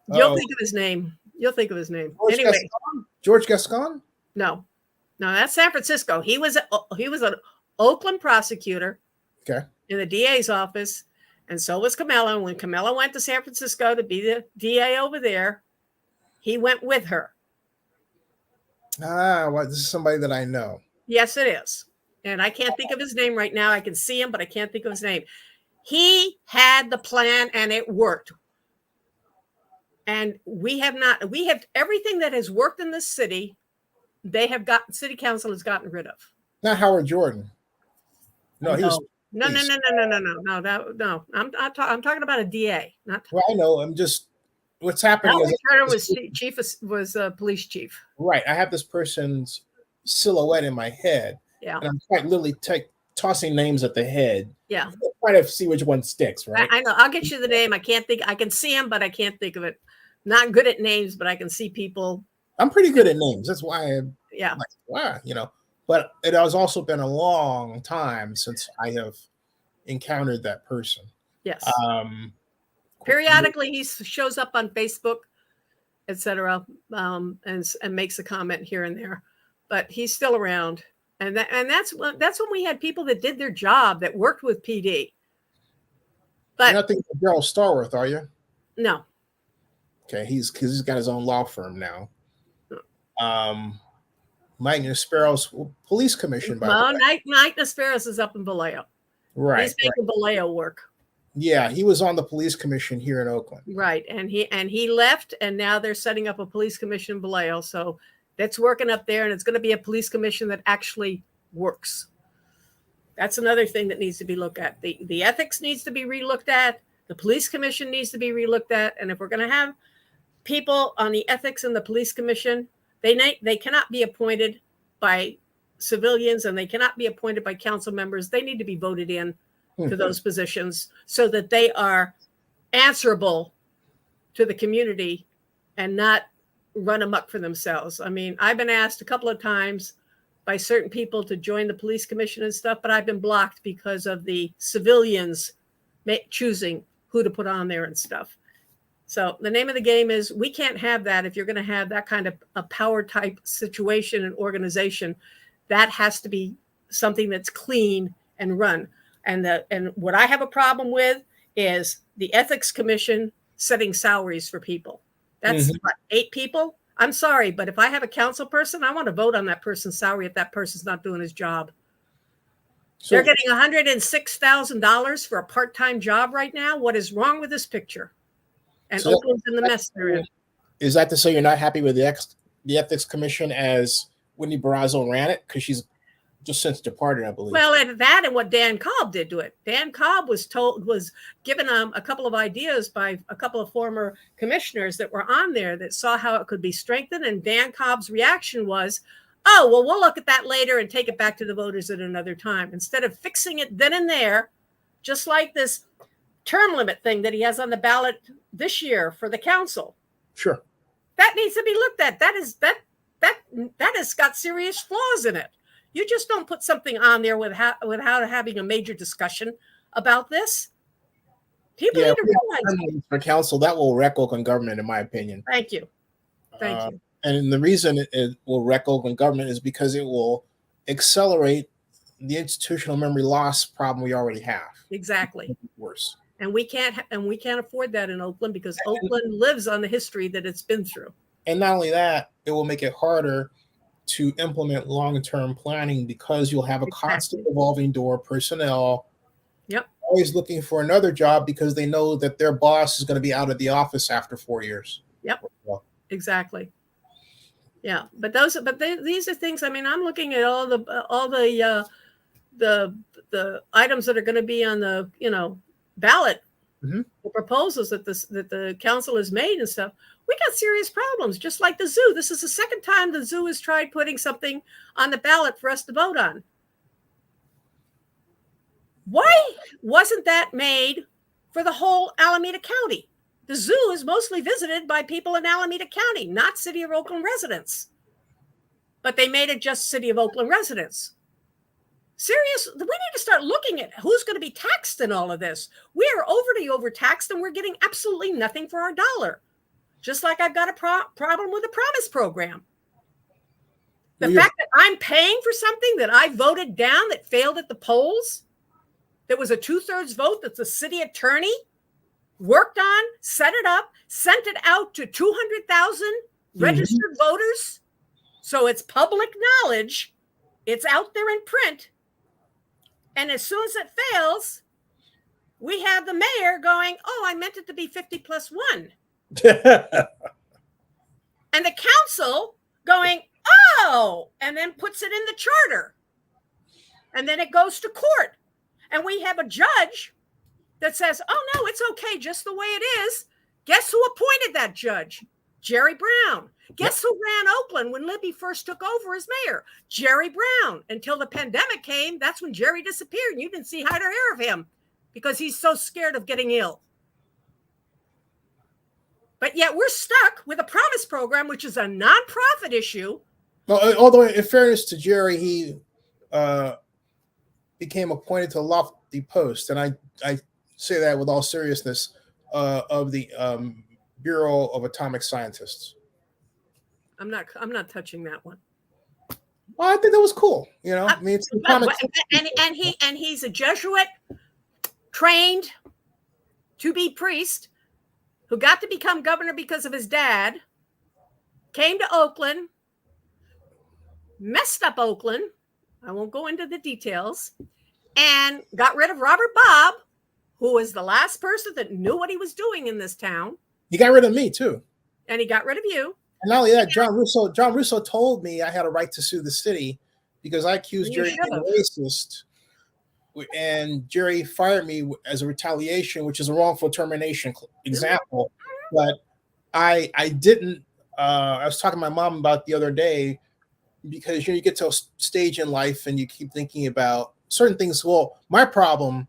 Speaker 2: You'll think of his name.
Speaker 1: George Gascon?
Speaker 2: No, that's San Francisco. He was an Oakland prosecutor.
Speaker 1: Okay.
Speaker 2: In the DA's office, and so was Camilla. And when Camilla went to San Francisco to be the DA over there, he went with her.
Speaker 1: Well, this is somebody that I know.
Speaker 2: Yes, it is. And I can't think of his name right now. I can see him, but I can't think of his name. He had the plan, and it worked. And we have everything that has worked in this city, city council has gotten rid of.
Speaker 1: Not Howard Jordan. No. He was.
Speaker 2: No. I'm talking about a DA.
Speaker 1: Well, I know. I'm just. What's happening
Speaker 2: was a police chief.
Speaker 1: Right. I have this person's silhouette in my head.
Speaker 2: Yeah.
Speaker 1: And I'm quite literally tossing names at the head.
Speaker 2: Yeah.
Speaker 1: Trying to see which one sticks, right?
Speaker 2: I know. I'll get you the name. I can't think. I can see him, but I can't think of it. Not good at names, but I can see people.
Speaker 1: I'm pretty good at names. That's why I'm
Speaker 2: like,
Speaker 1: wow, But it has also been a long time since I have encountered that person.
Speaker 2: Yes. Periodically, he shows up on Facebook, etc., and makes a comment here and there, but he's still around. And that's when we had people that did their job, that worked with PD. But
Speaker 1: you're not thinking of Daryl Starworth, are you?
Speaker 2: No.
Speaker 1: Okay, he's got his own law firm now. Mike Naspero's police commission.
Speaker 2: Mike Naspero's is up in Vallejo.
Speaker 1: Right.
Speaker 2: He's making Vallejo work.
Speaker 1: Yeah, he was on the police commission here in Oakland.
Speaker 2: Right, and he left, and now they're setting up a police commission in Vallejo. So that's working up there, and it's going to be a police commission that actually works. That's another thing that needs to be looked at. The ethics needs to be relooked at. The police commission needs to be relooked at. And if we're going to have people on the ethics and the police commission, they cannot be appointed by civilians, and they cannot be appointed by council members. They need to be voted in to those positions so that they are answerable to the community and not run amok for themselves. I mean, I've been asked a couple of times by certain people to join the police commission and stuff, but I've been blocked because of the civilians choosing who to put on there and stuff. So the name of the game is we can't have that. If you're going to have that kind of a power type situation and organization, that has to be something that's clean and run. And what I have a problem with is the ethics commission setting salaries for people. That's what, 8 people. I'm sorry, but if I have a council person, I want to vote on that person's salary if that person's not doing his job. So, they're getting $106,000 for a part-time job right now. What is wrong with this picture? And so Oakland's in the mess they're in.
Speaker 1: Is that to say you're not happy with the ethics commission as Whitney Barrazo ran it? Because she's just since departed, I believe.
Speaker 2: Well, and that and what Dan Cobb did to it. Dan Cobb was given a couple of ideas by a couple of former commissioners that were on there that saw how it could be strengthened. And Dan Cobb's reaction was, oh, well, we'll look at that later and take it back to the voters at another time. Instead of fixing it then and there, just like this term limit thing that he has on the ballot this year for the council.
Speaker 1: Sure.
Speaker 2: That needs to be looked at. That has got serious flaws in it. You just don't put something on there without having a major discussion about this. People need to realize
Speaker 1: for council that will wreck Oakland government, in my opinion.
Speaker 2: Thank you. Thank you.
Speaker 1: And the reason it will wreck Oakland government is because it will accelerate the institutional memory loss problem we already have.
Speaker 2: Exactly.
Speaker 1: Worse.
Speaker 2: And we can't afford that in Oakland because Oakland lives on the history that it's been through.
Speaker 1: And not only that, it will make it harder to implement long-term planning because you'll have a constant evolving door personnel.
Speaker 2: Yep.
Speaker 1: Always looking for another job because they know that their boss is going to be out of the office after 4 years.
Speaker 2: Yep. Well, exactly. Yeah, but these are things. I mean, I'm looking at all the items that are going to be on the ballot, the proposals that the council has made and stuff. We got serious problems, just like the zoo. This is the second time the zoo has tried putting something on the ballot for us to vote on. Why wasn't that made for the whole Alameda County? The zoo is mostly visited by people in Alameda County, not City of Oakland residents. But they made it just City of Oakland residents. Serious, we need to start looking at who's going to be taxed in all of this. We are overly overtaxed and we're getting absolutely nothing for our dollar. Just like I've got a problem with the Promise program. The fact that I'm paying for something that I voted down that failed at the polls, that was a 2/3 vote that the city attorney worked on, set it up, sent it out to 200,000 registered voters. So it's public knowledge. It's out there in print. And as soon as it fails, we have the mayor going, oh, I meant it to be 50+1. And the council going, oh, and then puts it in the charter. And then it goes to court. And we have a judge that says, oh, no, it's okay just the way it is. Guess who appointed that judge? Jerry Brown. Guess who ran Oakland when Libby first took over as mayor? Jerry Brown. Until the pandemic came, that's when Jerry disappeared. And you didn't see hide or hair of him because he's so scared of getting ill. But yet we're stuck with a Promise program, which is a nonprofit issue.
Speaker 1: Well, although in fairness to Jerry, he became appointed to a lofty post. And I say that with all seriousness of the Bureau of Atomic Scientists. I'm
Speaker 2: not touching that one.
Speaker 1: Well, I think that was cool. I mean, it's
Speaker 2: and he's a Jesuit trained to be priest who got to become governor because of his dad, came to Oakland, messed up Oakland. I won't go into the details, and got rid of Robert Bobb, who was the last person that knew what he was doing in this town.
Speaker 1: He got rid of me too.
Speaker 2: And he got rid of you.
Speaker 1: And not only that, John Russo told me I had a right to sue the city because I accused Jerry of being racist. And Jerry fired me as a retaliation, which is a wrongful termination example. But I didn't. I was talking to my mom about the other day because you get to a stage in life and you keep thinking about certain things. Well, my problem,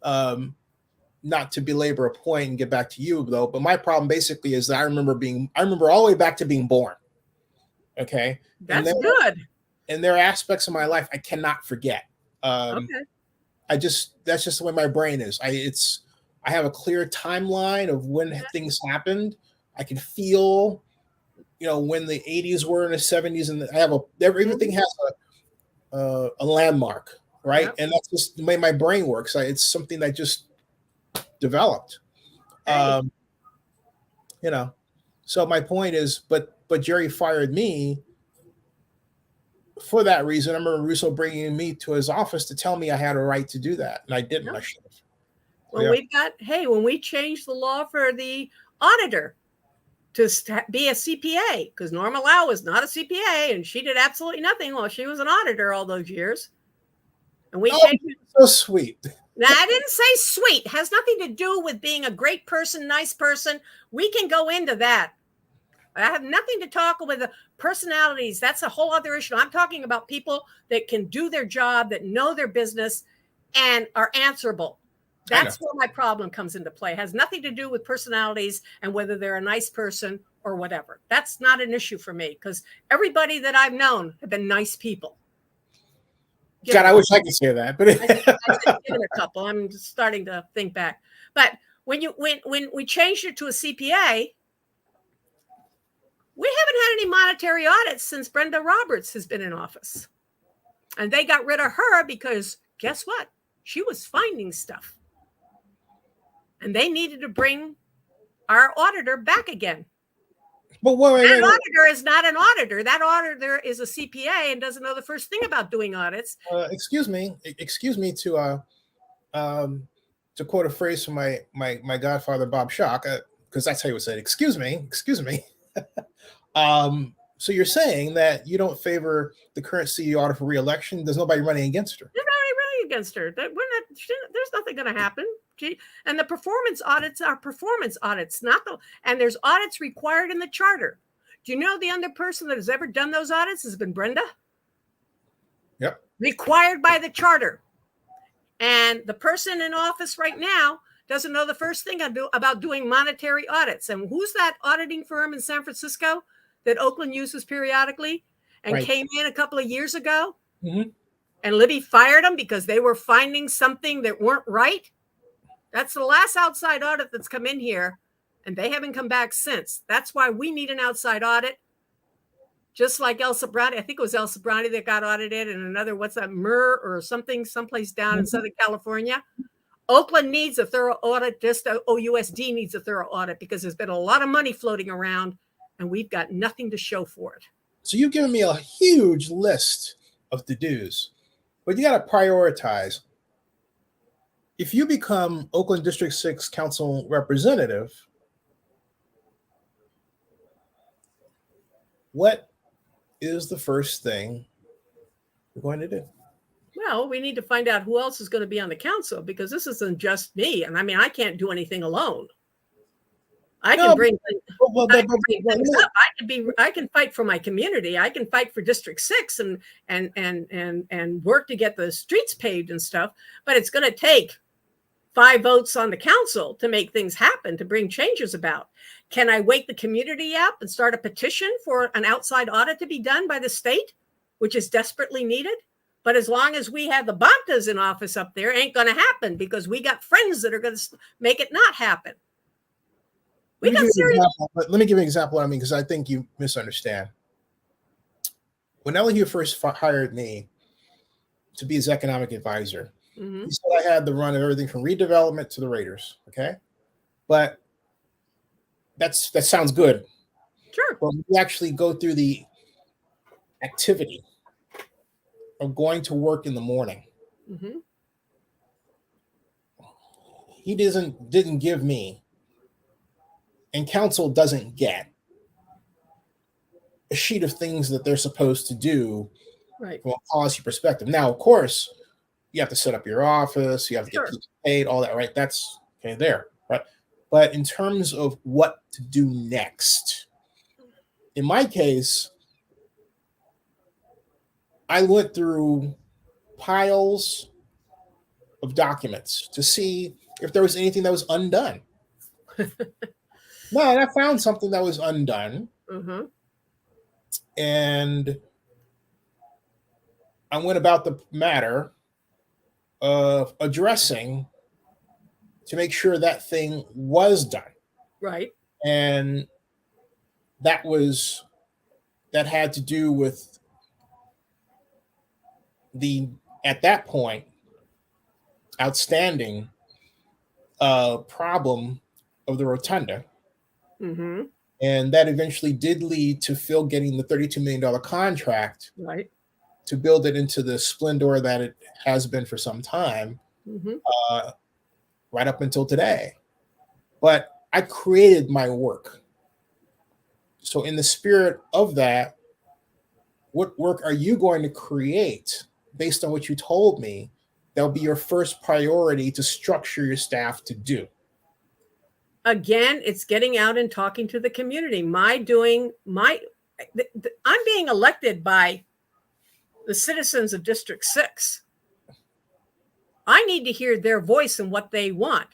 Speaker 1: not to belabor a point and get back to you though, but my problem basically is that I remember all the way back to being born. Okay,
Speaker 2: that's good.
Speaker 1: And there are aspects of my life I cannot forget. Okay. That's just the way my brain is. I have a clear timeline of when things happened. I can feel, when the 80s were in the 70s, and I have everything has a landmark, right?
Speaker 2: Yep.
Speaker 1: And that's just the way my brain works. It's something that just developed.
Speaker 2: Hey.
Speaker 1: So my point is, but Jerry fired me for that reason. I remember Russo bringing me to his office to tell me I had a right to do that, and I didn't.
Speaker 2: Yep.
Speaker 1: I should have.
Speaker 2: When we changed the law for the auditor to be a CPA, because Norma Lau was not a CPA and she did absolutely nothing while she was an auditor all those years. And we changed it.
Speaker 1: So sweet.
Speaker 2: Now, I didn't say sweet. It has nothing to do with being a great person, nice person. We can go into that. I have nothing to talk with the personalities. That's a whole other issue. I'm talking about people that can do their job, that know their business, and are answerable. That's where my problem comes into play. It has nothing to do with personalities and whether they're a nice person or whatever. That's not an issue for me, because everybody that I've known have been nice people.
Speaker 1: God, I wish I could say that, but
Speaker 2: I did give it a couple. I'm just starting to think back. But when we changed it to a CPA, we haven't had any monetary audits since Brenda Roberts has been in office. And they got rid of her because guess what? She was finding stuff. And they needed to bring our auditor back again.
Speaker 1: But
Speaker 2: that auditor is not an auditor. That auditor is a CPA and doesn't know the first thing about doing audits.
Speaker 1: Excuse me to quote a phrase from my godfather Bob Schock, because that's how he would say it. Excuse me. So you're saying that you don't favor the current CEO auditor for re-election? There's nobody running against her.
Speaker 2: There's nobody running against her. There's nothing going to happen. And the performance audits are performance audits, and there's audits required in the charter. Do you know the other person that has ever done those audits has been Brenda?
Speaker 1: Yep.
Speaker 2: Required by the charter. And the person in office right now doesn't know the first thing about doing monetary audits. And who's that auditing firm in San Francisco that Oakland uses periodically and came in a couple of years ago?
Speaker 1: Mm-hmm.
Speaker 2: And Libby fired them because they were finding something that weren't right? That's the last outside audit that's come in here, and they haven't come back since. That's why we need an outside audit. Just like El Sobrante, I think it was El Sobrante that got audited, and another, Murr or something, someplace down in Southern California. Oakland needs a thorough audit, just OUSD needs a thorough audit, because there's been a lot of money floating around, and we've got nothing to show for it.
Speaker 1: So you've given me a huge list of to-dos, but you got to prioritize. If you become Oakland District 6 Council representative, what is the first thing you're going to do?
Speaker 2: Well, we need to find out who else is going to be on the council, because this isn't just me. And I mean, I can't do anything alone. I can bring things up. I can fight for my community. I can fight for District 6 and work to get the streets paved and stuff. But it's going to take 5 votes on the council to make things happen, to bring changes about. Can I wake the community up and start a petition for an outside audit to be done by the state, which is desperately needed? But as long as we have the Bantas in office up there, it ain't going to happen, because we got friends that are going to make it not happen.
Speaker 1: Let me give you an example. I mean, because I think you misunderstand. When Elihu first hired me to be his economic advisor, he said I had the run of everything from redevelopment to the Raiders. Okay. But that sounds good.
Speaker 2: Sure.
Speaker 1: But we actually go through the activity of going to work in the morning.
Speaker 2: Mm-hmm.
Speaker 1: He didn't give me, and council doesn't get, a sheet of things that they're supposed to do from a policy perspective. Now, of course, you have to set up your office, you have to get people paid, all that, right? That's okay there, right? But in terms of what to do next, in my case, I went through piles of documents to see if there was anything that was undone. No, and I found something that was undone.
Speaker 2: Mm-hmm.
Speaker 1: And I went about the matter of addressing to make sure that thing was done.
Speaker 2: Right.
Speaker 1: And that had to do with the, at that point, outstanding problem of the rotunda.
Speaker 2: Mm-hmm.
Speaker 1: And that eventually did lead to Phil getting the $32 million contract,
Speaker 2: Right.
Speaker 1: to build it into the splendor that it has been for some time,
Speaker 2: Mm-hmm.
Speaker 1: Right up until today. But I created my work. So in the spirit of that, what work are you going to create based on what you told me? That'll be your first priority to structure your staff to do.
Speaker 2: Again, it's getting out and talking to the community. I'm being elected by the citizens of District 6. I need to hear their voice and what they want.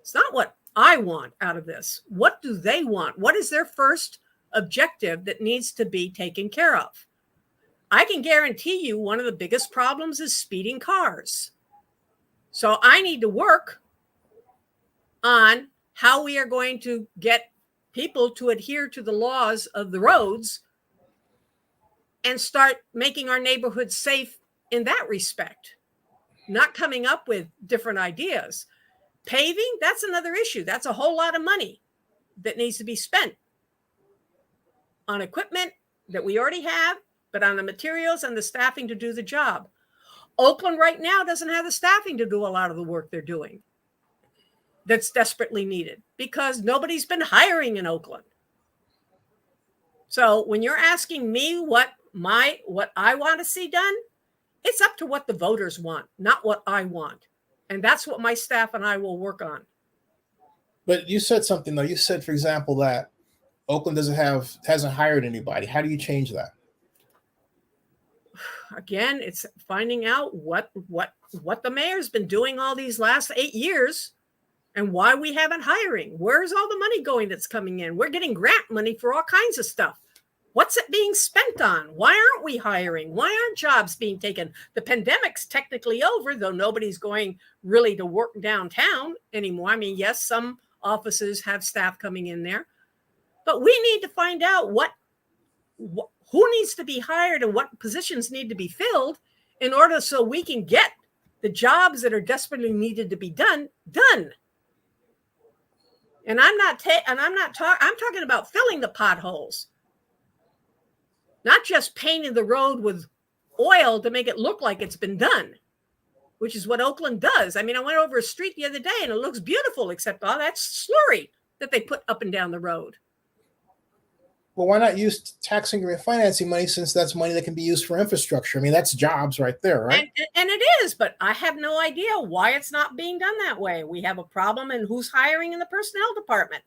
Speaker 2: It's not what I want out of this. What do they want? What is their first objective that needs to be taken care of? I can guarantee you one of the biggest problems is speeding cars. So I need to work on how we are going to get people to adhere to the laws of the roads and start making our neighborhoods safe in that respect, not coming up with different ideas. Paving, that's another issue. That's a whole lot of money that needs to be spent on equipment that we already have, but on the materials and the staffing to do the job. Oakland right now doesn't have the staffing to do a lot of the work they're doing that's desperately needed because nobody's been hiring in Oakland. So when you're asking me what I want to see done, it's up to what the voters want, not what I want. And that's what my staff and I will work on.
Speaker 1: But you said something though. You said, for example, that Oakland hasn't hired anybody. How do you change that?
Speaker 2: Again, it's finding out what the mayor's been doing all these last 8 years and why we haven't hiring. Where's all the money going that's coming in? We're getting grant money for all kinds of stuff. What's it being spent on? Why aren't we hiring? Why aren't jobs being taken? The pandemic's technically over, though nobody's going really to work downtown anymore. I mean, yes, some offices have staff coming in there, but we need to find out who needs to be hired and what positions need to be filled in order so we can get the jobs that are desperately needed to be done. And I'm talking about filling the potholes, not just painting the road with oil to make it look like it's been done, which is what Oakland does. I mean, I went over a street the other day and it looks beautiful, except all that slurry that they put up and down the road.
Speaker 1: Well, why not use tax increment financing money, since that's money that can be used for infrastructure? I mean, that's jobs right there, right?
Speaker 2: And it is, but I have no idea why it's not being done that way. We have a problem in who's hiring in the personnel department.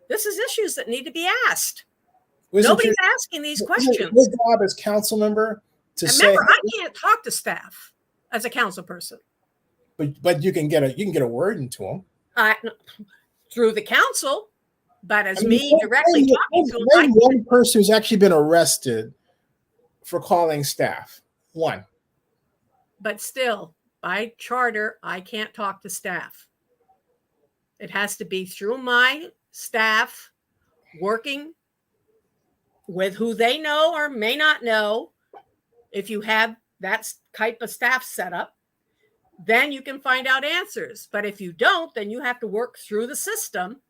Speaker 2: This is issues that need to be asked. Nobody's asking these questions.
Speaker 1: Your job as council member to say,
Speaker 2: remember, I can't talk to staff as a council person.
Speaker 1: But you can get a word into them.
Speaker 2: Through the council. But as me directly talking to
Speaker 1: them, one person who's actually been arrested for calling staff. One.
Speaker 2: But still, by charter, I can't talk to staff. It has to be through my staff working with who they know or may not know. If you have that type of staff set up, then you can find out answers. But if you don't, then you have to work through the system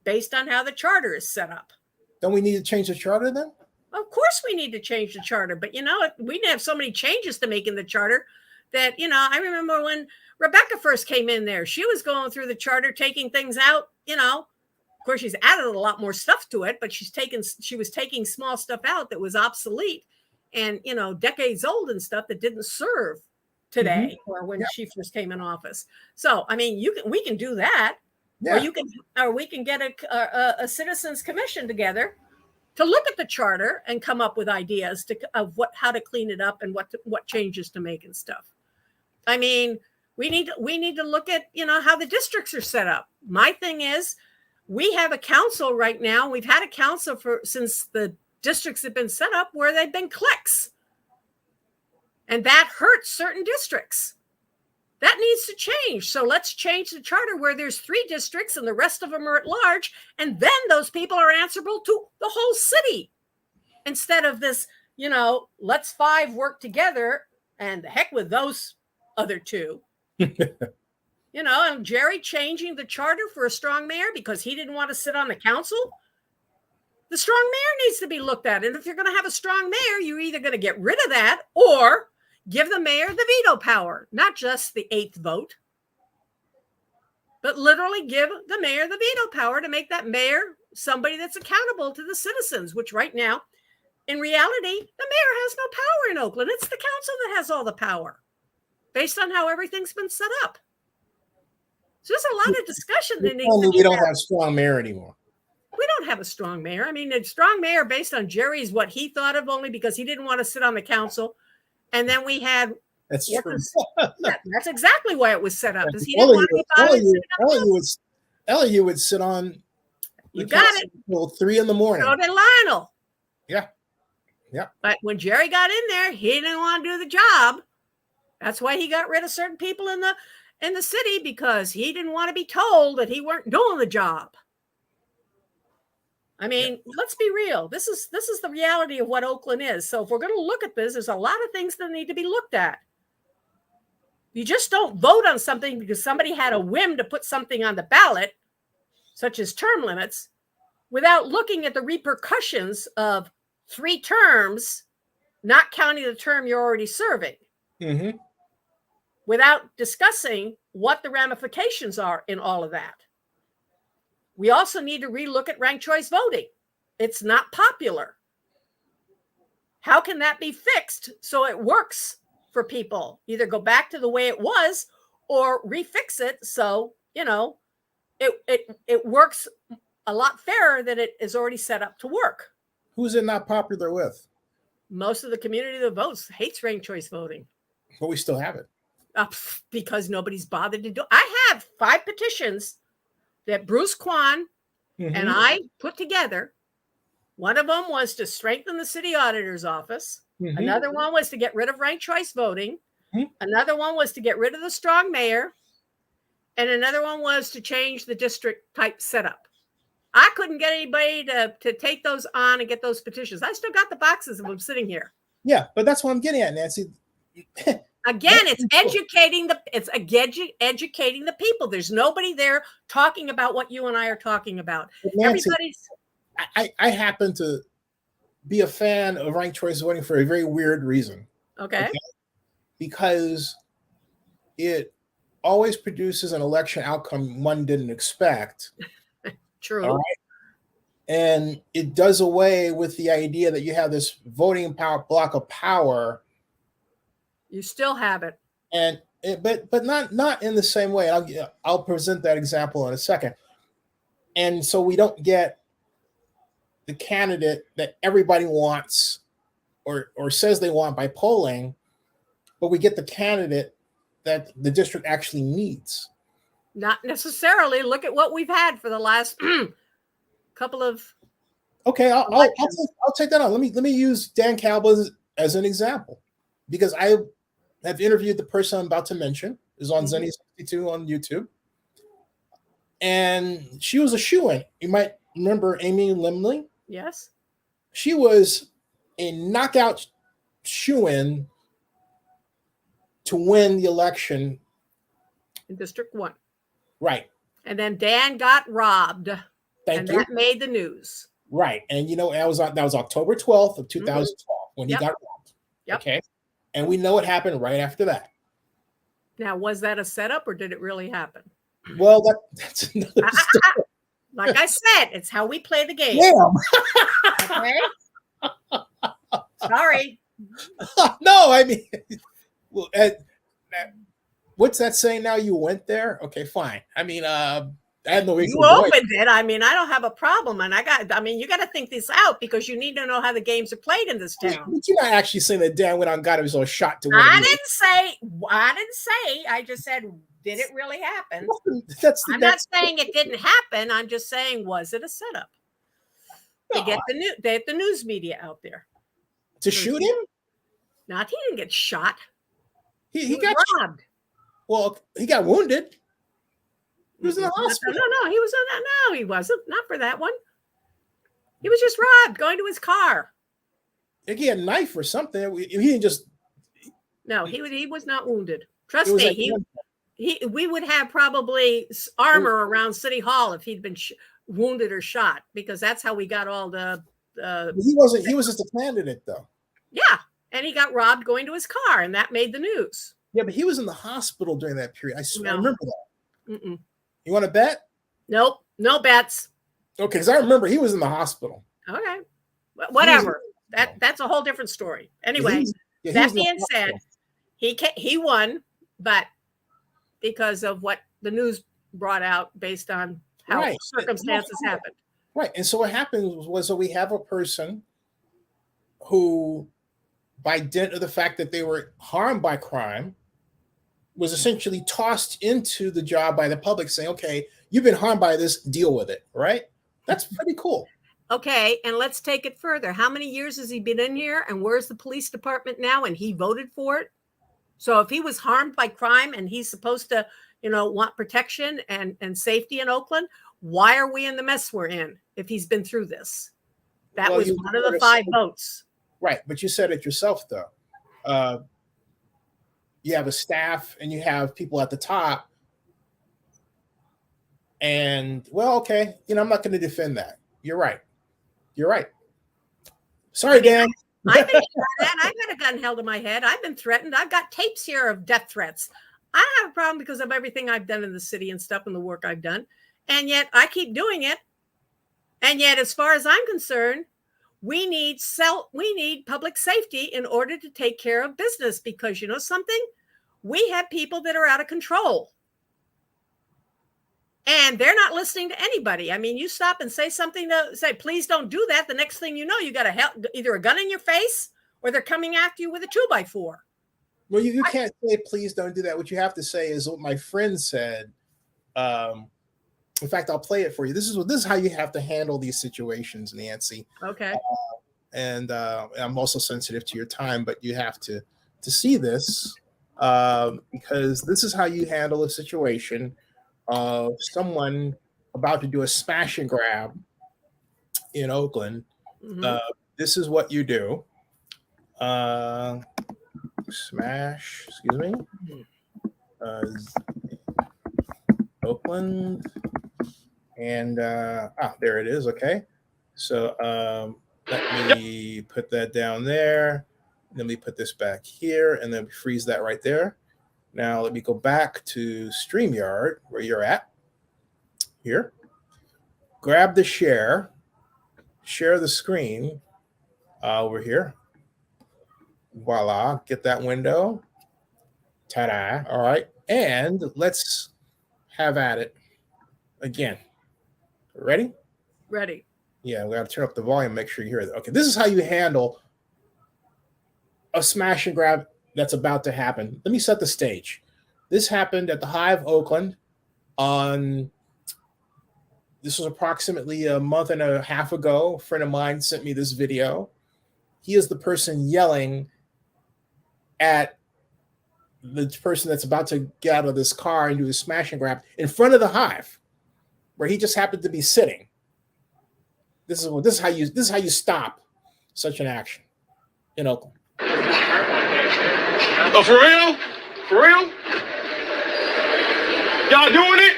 Speaker 2: based on how the charter is set up.
Speaker 1: Don't we need to change the charter then?
Speaker 2: Of course we need to change the charter, but we have so many changes to make in the charter that, I remember when Rebecca first came in there, she was going through the charter, taking things out, of course she's added a lot more stuff to it, but she was taking small stuff out that was obsolete and, decades old and stuff that didn't serve today or when she first came in office. So, I mean, we can do that. Yeah. Or we can get a citizens commission together to look at the charter and come up with ideas of how to clean it up and what changes to make and stuff. I mean, we need to look at how the districts are set up. My thing is, we have a council right now. We've had a council since the districts have been set up where they've been cliques, and that hurts certain districts. That needs to change. So let's change the charter where there's 3 districts and the rest of them are at large. And then those people are answerable to the whole city. Instead of this, let's 5 work together and the heck with those other 2. And Jerry changing the charter for a strong mayor because he didn't want to sit on the council. The strong mayor needs to be looked at. And if you're going to have a strong mayor, you're either going to get rid of that or give the mayor the veto power, not just the 8th vote, but literally give the mayor the veto power to make that mayor somebody that's accountable to the citizens, which right now, in reality, the mayor has no power in Oakland. It's the council that has all the power based on how everything's been set up. So there's a lot of discussion that needs to be
Speaker 1: we don't have a strong mayor anymore.
Speaker 2: We don't have a strong mayor. I mean, a strong mayor based on Jerry's what he thought of only because he didn't want to sit on the council. And then we had
Speaker 1: that's true.
Speaker 2: That's exactly why it was set up. Because he didn't want to be bothered sitting on the council.
Speaker 1: Elliot would sit on.
Speaker 2: You got it.
Speaker 1: Until 3 a.m.
Speaker 2: So did Lionel.
Speaker 1: Yeah.
Speaker 2: But when Jerry got in there, he didn't want to do the job. That's why he got rid of certain people in the city because he didn't want to be told that he weren't doing the job. I mean, let's be real. This is the reality of what Oakland is. So if we're going to look at this, there's a lot of things that need to be looked at. You just don't vote on something because somebody had a whim to put something on the ballot, such as term limits, without looking at the repercussions of 3 terms, not counting the term you're already serving, without discussing what the ramifications are in all of that. We also need to relook at ranked choice voting. It's not popular. How can that be fixed so it works for people? Either go back to the way it was or refix it so, it works a lot fairer than it is already set up to work.
Speaker 1: Who's it not popular with?
Speaker 2: Most of the community that votes hates ranked choice voting.
Speaker 1: But we still have it.
Speaker 2: Because nobody's bothered to do it. I have 5 petitions that Bruce Kwan and I put together. One of them was to strengthen the city auditor's office. Another one was to get rid of ranked choice voting. Another one was to get rid of the strong mayor. And another one was to change the district type setup. I couldn't get anybody to take those on and get those petitions. I still got the boxes of them sitting here.
Speaker 1: Yeah, but that's what I'm getting at, Nancy.
Speaker 2: Again, it's educating the people. There's nobody there talking about what you and I are talking about.
Speaker 1: Nancy, I happen to be a fan of ranked choice voting for a very weird reason.
Speaker 2: Okay.
Speaker 1: Because it always produces an election outcome one didn't expect.
Speaker 2: True.
Speaker 1: All right? And it does away with the idea that you have this voting power block of power.
Speaker 2: You still have it,
Speaker 1: but not in the same way. I'll present that example in a second. And so we don't get the candidate that everybody wants or says they want by polling, but we get the candidate that the district actually needs.
Speaker 2: Not necessarily. Look at what we've had for the last couple of.
Speaker 1: Okay, I'll take that on. Let me use Dan Calba as an example, because I have interviewed the person I'm about to mention. Is on Zenny62 on YouTube, and she was a shoo-in. You might remember Amy Limley.
Speaker 2: Yes,
Speaker 1: she was a knockout shoo-in to win the election
Speaker 2: in District 1.
Speaker 1: Right.
Speaker 2: And then Dan got robbed.
Speaker 1: Thank you.
Speaker 2: That made the news.
Speaker 1: Right. And that was October 12th of 2012 when he got robbed.
Speaker 2: Yep.
Speaker 1: Okay. And we know what happened right after that.
Speaker 2: Now, was that a setup or did it really happen?
Speaker 1: Well, that's another story.
Speaker 2: Like I said, it's how we play the game.
Speaker 1: Damn.
Speaker 2: Okay. Sorry.
Speaker 1: No, I mean, well, what's that saying now? You went there? Okay, fine. I mean, I had no reason.
Speaker 2: You opened it. I mean, I don't have a problem. And you got to think this out because you need to know how the games are played in this town.
Speaker 1: But you're not actually saying that Dan went on got himself shot to win.
Speaker 2: I didn't say. I just said, did it really happen? I'm not saying it didn't happen. I'm just saying, was it a setup? To get the news media out there.
Speaker 1: To shoot him?
Speaker 2: He didn't get shot.
Speaker 1: He got robbed. Well, he got wounded. He was in the hospital.
Speaker 2: No, he was in that. No, he wasn't. Not for that one. He was just robbed going to his car.
Speaker 1: He had a knife or something. He didn't just.
Speaker 2: No, he was not wounded. Trust me. We would have probably armor around City Hall if he'd been wounded or shot, because that's how we got all the.
Speaker 1: He wasn't. He was just a candidate, though.
Speaker 2: Yeah, and he got robbed going to his car, and that made the news.
Speaker 1: Yeah, but he was in the hospital during that period. I remember that.
Speaker 2: Mm-mm.
Speaker 1: You want to bet?
Speaker 2: Nope, no bets.
Speaker 1: Okay, because I remember he was in the hospital.
Speaker 2: Okay, whatever. That's a whole different story. Anyway, that being said, he won, but because of what the news brought out based on how circumstances happened.
Speaker 1: Right. And so what happened was that we have a person who, by dint of the fact that they were harmed by crime, was essentially tossed into the job by the public saying, okay, you've been harmed by this, deal with it. Right. That's pretty cool.
Speaker 2: Okay. And let's take it further. How many years has he been in here? And where's the police department now? And he voted for it. So if he was harmed by crime and he's supposed to, want protection and safety in Oakland, why are we in the mess we're in if he's been through this? That was one of the 5 votes.
Speaker 1: Right. But you said it yourself, though. You have a staff and you have people at the top. And, well, okay, I'm not going to defend that. You're right. Sorry, Dan.
Speaker 2: I've been I've got a gun held to my head. I've been threatened. I've got tapes here of death threats. I have a problem because of everything I've done in the city and stuff and the work I've done. And yet I keep doing it. And yet, as far as I'm concerned, we need public safety in order to take care of business, because something? We have people that are out of control. And they're not listening to anybody. I mean, you stop and say something to say, please don't do that. The next thing you know, you got either a gun in your face or they're coming after you with a 2x4.
Speaker 1: Well, you can't say, please don't do that. What you have to say is what my friend said. In fact, I'll play it for you. This is how you have to handle these situations, Nancy.
Speaker 2: Okay.
Speaker 1: And I'm also sensitive to your time, but you have to see this because this is how you handle a situation of someone about to do a smash and grab in Oakland. Mm-hmm. This is what you do. Smash, excuse me. Oakland. And there it is. Okay. So let me put that down there. Let me put this back here and then freeze that right there. Now let me go back to StreamYard where you're at. Here. Grab the share the screen over here. Voila, get that window. Ta-da. All right. And let's have at it again. Ready?
Speaker 2: Ready.
Speaker 1: Yeah, we got to turn up the volume, make sure you hear it. Okay, this is how you handle a smash and grab that's about to happen. Let me set the stage. This happened at the Hive, Oakland this was approximately a month and a half ago. A friend of mine sent me this video. He is the person yelling at the person that's about to get out of this car and do a smash and grab in front of the Hive, where he just happened to be sitting. This is how you stop such an action in Oakland.
Speaker 3: Oh, for real? For real? Y'all doing it?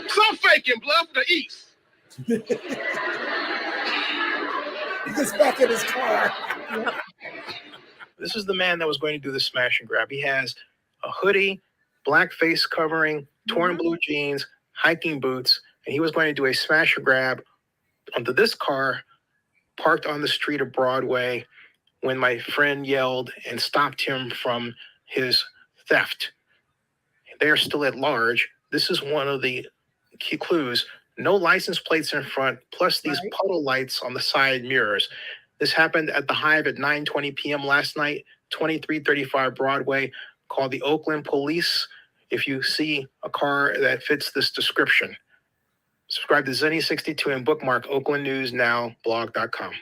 Speaker 3: Some faking, blood, from the east.
Speaker 1: He gets back in his car.
Speaker 4: This is the man that was going to do the smash and grab. He has a hoodie, black face covering, torn blue jeans, hiking boots, and he was going to do a smash and grab onto this car parked on the street of Broadway when my friend yelled and stopped him from his theft. They are still at large. This is one of the key clues. No license plates in front, plus these puddle lights on the side mirrors. This happened at the Hive at 9:20 p.m. last night, 2335 Broadway. Call the Oakland police if you see a car that fits this description. Subscribe to Zenny62 and bookmark oaklandnewsnowblog.com.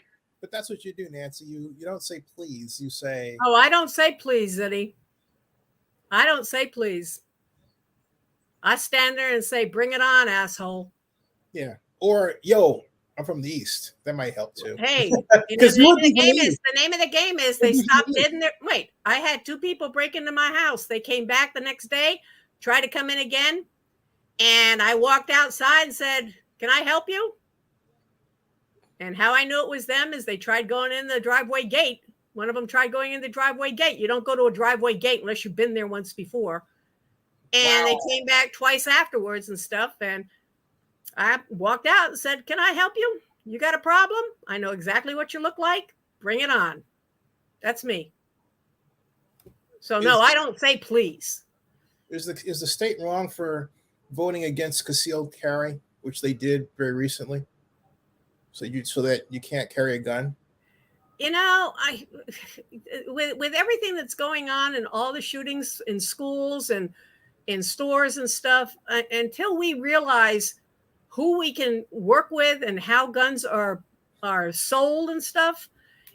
Speaker 1: But that's what you do, Nancy. You don't say please. You say,
Speaker 2: Oh, I don't say please, Zitty. I don't say please. I stand there and say, bring it on, asshole.
Speaker 1: yeah, or yo, I'm from the East. That might help too.
Speaker 2: Hey,
Speaker 1: Because
Speaker 2: the name of the game is they stopped dead in their wait. I had 2 people break into my house. They came back the next day, tried to come in again, and I walked outside and said, "Can I help you?" And how I knew it was them is they tried going in the driveway gate. One of them tried going in the driveway gate. You don't go to a driveway gate unless you've been there once before. And they came back twice afterwards and stuff. And I walked out and said, "Can I help you? You got a problem? I know exactly what you look like. Bring it on." That's me. So no, I don't say please.
Speaker 1: Is the state wrong for voting against concealed carry, which they did very recently? So that you can't carry a gun?
Speaker 2: You know, with everything that's going on and all the shootings in schools and in stores and stuff, until we realize who we can work with and how guns are sold and stuff,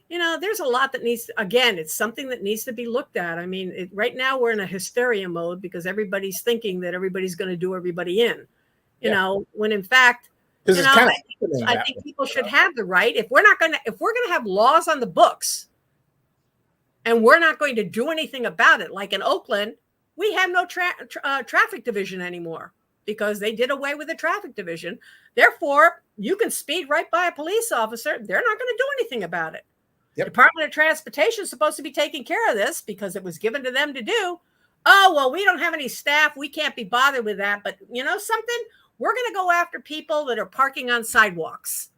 Speaker 2: you know, there's a lot that needs to, again, it's something that needs to be looked at. I mean, right now we're in a hysteria mode because everybody's thinking that everybody's going to do everybody in, you know, when in fact, you know, I think people should have the right. If we're going to have laws on the books and we're not going to do anything about it, like in Oakland, we have no traffic division anymore because they did away with the traffic division. Therefore, you can speed right by a police officer. They're not going to do anything about it. Yep. Department of Transportation is supposed to be taking care of this because it was given to them to do. Oh, well, we don't have any staff. We can't be bothered with that. But you know something? We're going to go after people that are parking on sidewalks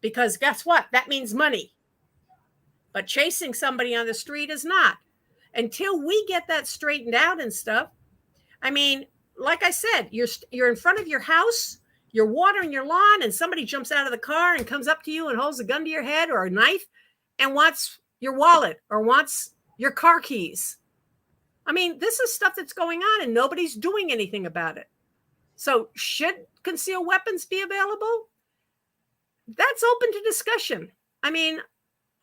Speaker 2: because guess what? That means money. But chasing somebody on the street is not. Until we get that straightened out and stuff. I mean, like I said, you're in front of your house, you're watering your lawn, and somebody jumps out of the car and comes up to you and holds a gun to your head or a knife and wants your wallet or wants your car keys. I mean, this is stuff that's going on and nobody's doing anything about it. So should concealed weapons be available? That's open to discussion. I mean,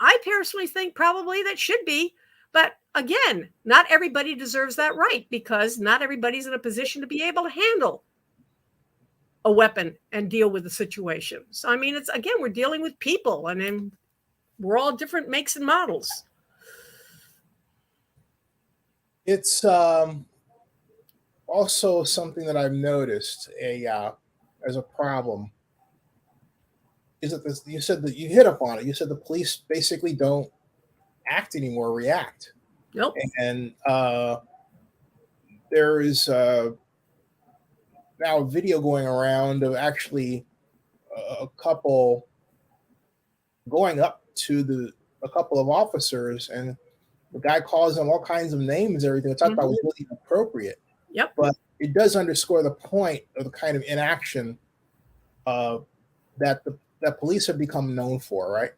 Speaker 2: I personally think probably that should be. But again, not everybody deserves that right because not everybody's in a position to be able to handle a weapon and deal with the situation. So, I mean, we're dealing with people and then we're all different makes and models.
Speaker 1: It's also something that I've noticed as a problem is that you said that you hit up on it. You said the police basically don't act anymore, react.
Speaker 2: Nope.
Speaker 1: And there is now a video going around of actually a couple going up to a couple of officers, and the guy calls them all kinds of names, everything. Which I thought was really inappropriate.
Speaker 2: Yep.
Speaker 1: But it does underscore the point of the kind of inaction that police have become known for, right?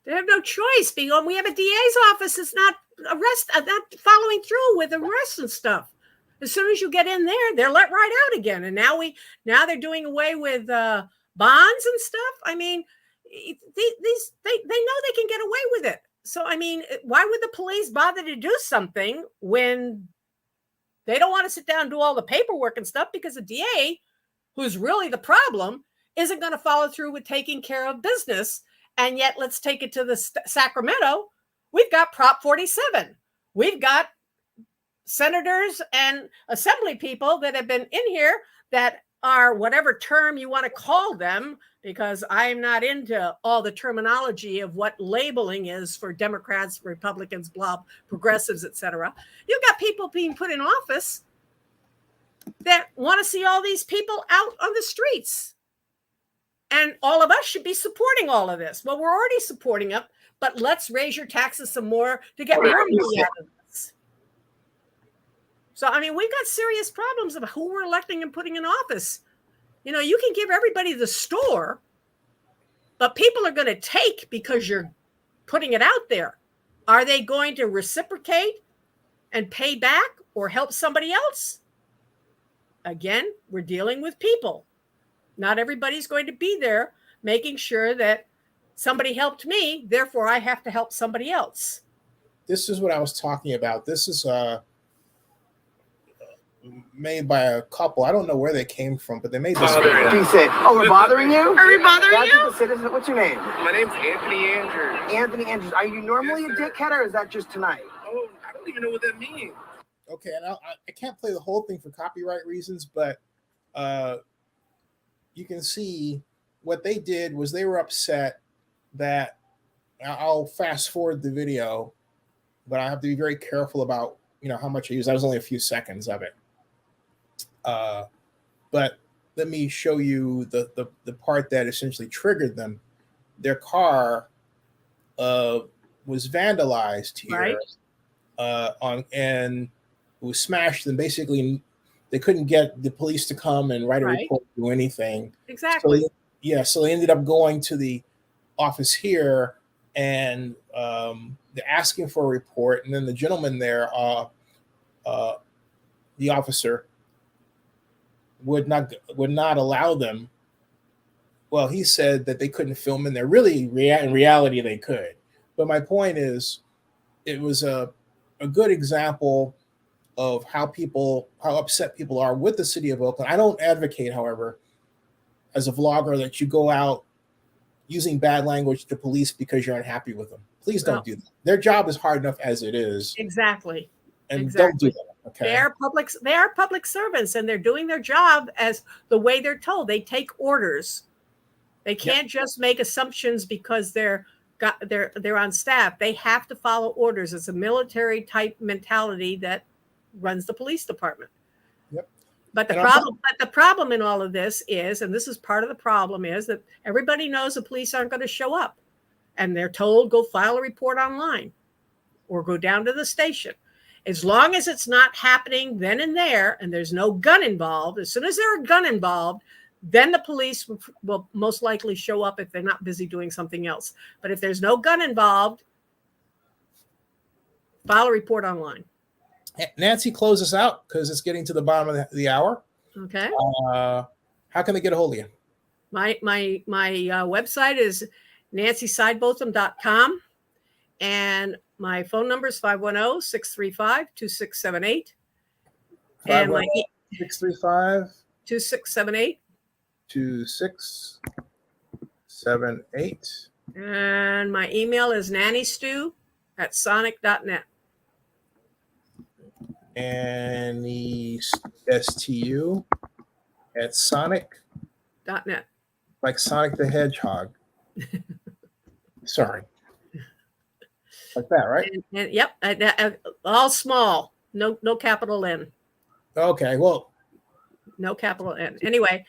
Speaker 2: They have no choice because we have a DA's office that's not not following through with arrests and stuff. As soon as you get in there, they're let right out again. And now they're doing away with bonds and stuff. I mean, they know they can get away with it. So I mean, why would the police bother to do something when they don't want to sit down and do all the paperwork and stuff because the DA, who's really the problem, isn't going to follow through with taking care of business. And yet, let's take it to the Sacramento. We've got Prop 47. We've got senators and assembly people that have been in here that are whatever term you want to call them, because I'm not into all the terminology of what labeling is for Democrats, Republicans, blah, progressives, etc. You've got people being put in office that want to see all these people out on the streets. And all of us should be supporting all of this. Well, we're already supporting it, but let's raise your taxes some more to get more money out of this. So, I mean, we've got serious problems of who we're electing and putting in office. You know, you can give everybody the store, but people are going to take because you're putting it out there. Are they going to reciprocate and pay back or help somebody else? Again, we're dealing with people. Not everybody's going to be there making sure that somebody helped me, therefore I have to help somebody else.
Speaker 1: This is what I was talking about. This is made by a couple. I don't know where they came from, but they made this video.
Speaker 5: He said, "Oh, we're bothering you?
Speaker 6: Are we bothering
Speaker 5: That's
Speaker 6: you?
Speaker 5: the citizen. What's your name?
Speaker 3: My name's Anthony Andrews.
Speaker 5: Anthony Andrews. Are you normally
Speaker 3: Yes,
Speaker 5: a
Speaker 3: sir.
Speaker 5: dickhead, or is that just tonight?"
Speaker 3: Oh, I don't even know what that means.
Speaker 1: Okay, and I can't play the whole thing for copyright reasons, but you can see what they did was they were upset that I'll fast forward the video, but I have to be very careful about how much I use. That was only a few seconds of it. But let me show you the part that essentially triggered them. Their car was vandalized here,
Speaker 2: Right.
Speaker 1: and it was smashed, and basically they couldn't get the police to come and write a
Speaker 2: Right.
Speaker 1: report or do anything.
Speaker 2: Exactly.
Speaker 1: So they ended up going to the office here, and they're asking for a report, and then the gentleman there, the officer, would not allow them. Well, he said that they couldn't film in there. Really, in reality, they could. But my point is, it was a good example of how upset people are with the city of Oakland. I don't advocate, however, as a vlogger, that you go out using bad language to police because you're unhappy with them. Please don't do that. Their job is hard enough as it is.
Speaker 2: Exactly.
Speaker 1: And
Speaker 2: Exactly.
Speaker 1: don't do that. Okay.
Speaker 2: They are public servants, and they're doing their job as the way they're told. They take orders. They can't just make assumptions because they're on staff. They have to follow orders. It's a military type mentality that runs the police department.
Speaker 1: Yep.
Speaker 2: But the problem in all of this is, and this is part of the problem, is that everybody knows the police aren't going to show up, and they're told go file a report online or go down to the station. As long as it's not happening then and there, and there's no gun involved, as soon as there's a gun involved, then the police will most likely show up if they're not busy doing something else. But if there's no gun involved, file a report online.
Speaker 1: Nancy, close us out because it's getting to the bottom of the hour.
Speaker 2: Okay.
Speaker 1: How can they get a hold of you?
Speaker 2: My website is nancysidebotham.com, and my phone number is 510-635-2678. And my
Speaker 1: 635
Speaker 2: 2678.
Speaker 1: 2678.
Speaker 2: And my email is nannystu@sonic.net.
Speaker 1: And the STU at Sonic.net. Like Sonic the Hedgehog. Sorry. Like that, right?
Speaker 2: And yep, all small, no capital N.
Speaker 1: Okay, well,
Speaker 2: no capital N. Anyway,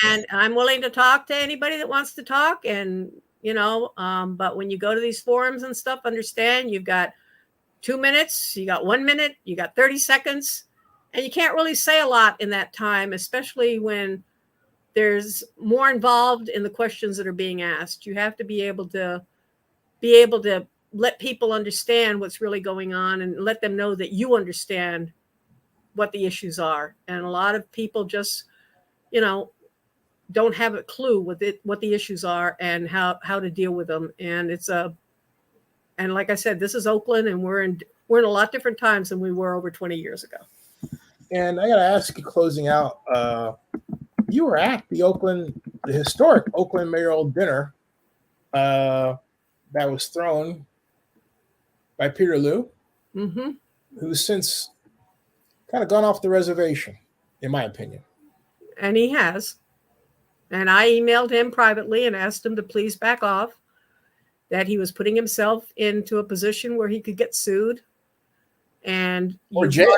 Speaker 2: and I'm willing to talk to anybody that wants to talk, and but when you go to these forums and stuff, understand you've got 2 minutes, you got 1 minute, you got 30 seconds, and you can't really say a lot in that time, especially when there's more involved in the questions that are being asked. You have to be able to let people understand what's really going on and let them know that you understand what the issues are. And a lot of people just, don't have a clue what the issues are and how to deal with them. And and like I said, this is Oakland, and we're in a lot different times than we were over 20 years ago.
Speaker 1: And I got to ask you, closing out, you were at the historic Oakland mayoral dinner that was thrown by Peter Liu, who's since kind of gone off the reservation, in my opinion.
Speaker 2: And he has. And I emailed him privately and asked him to please back off, that he was putting himself into a position where he could get sued. And
Speaker 1: or jail.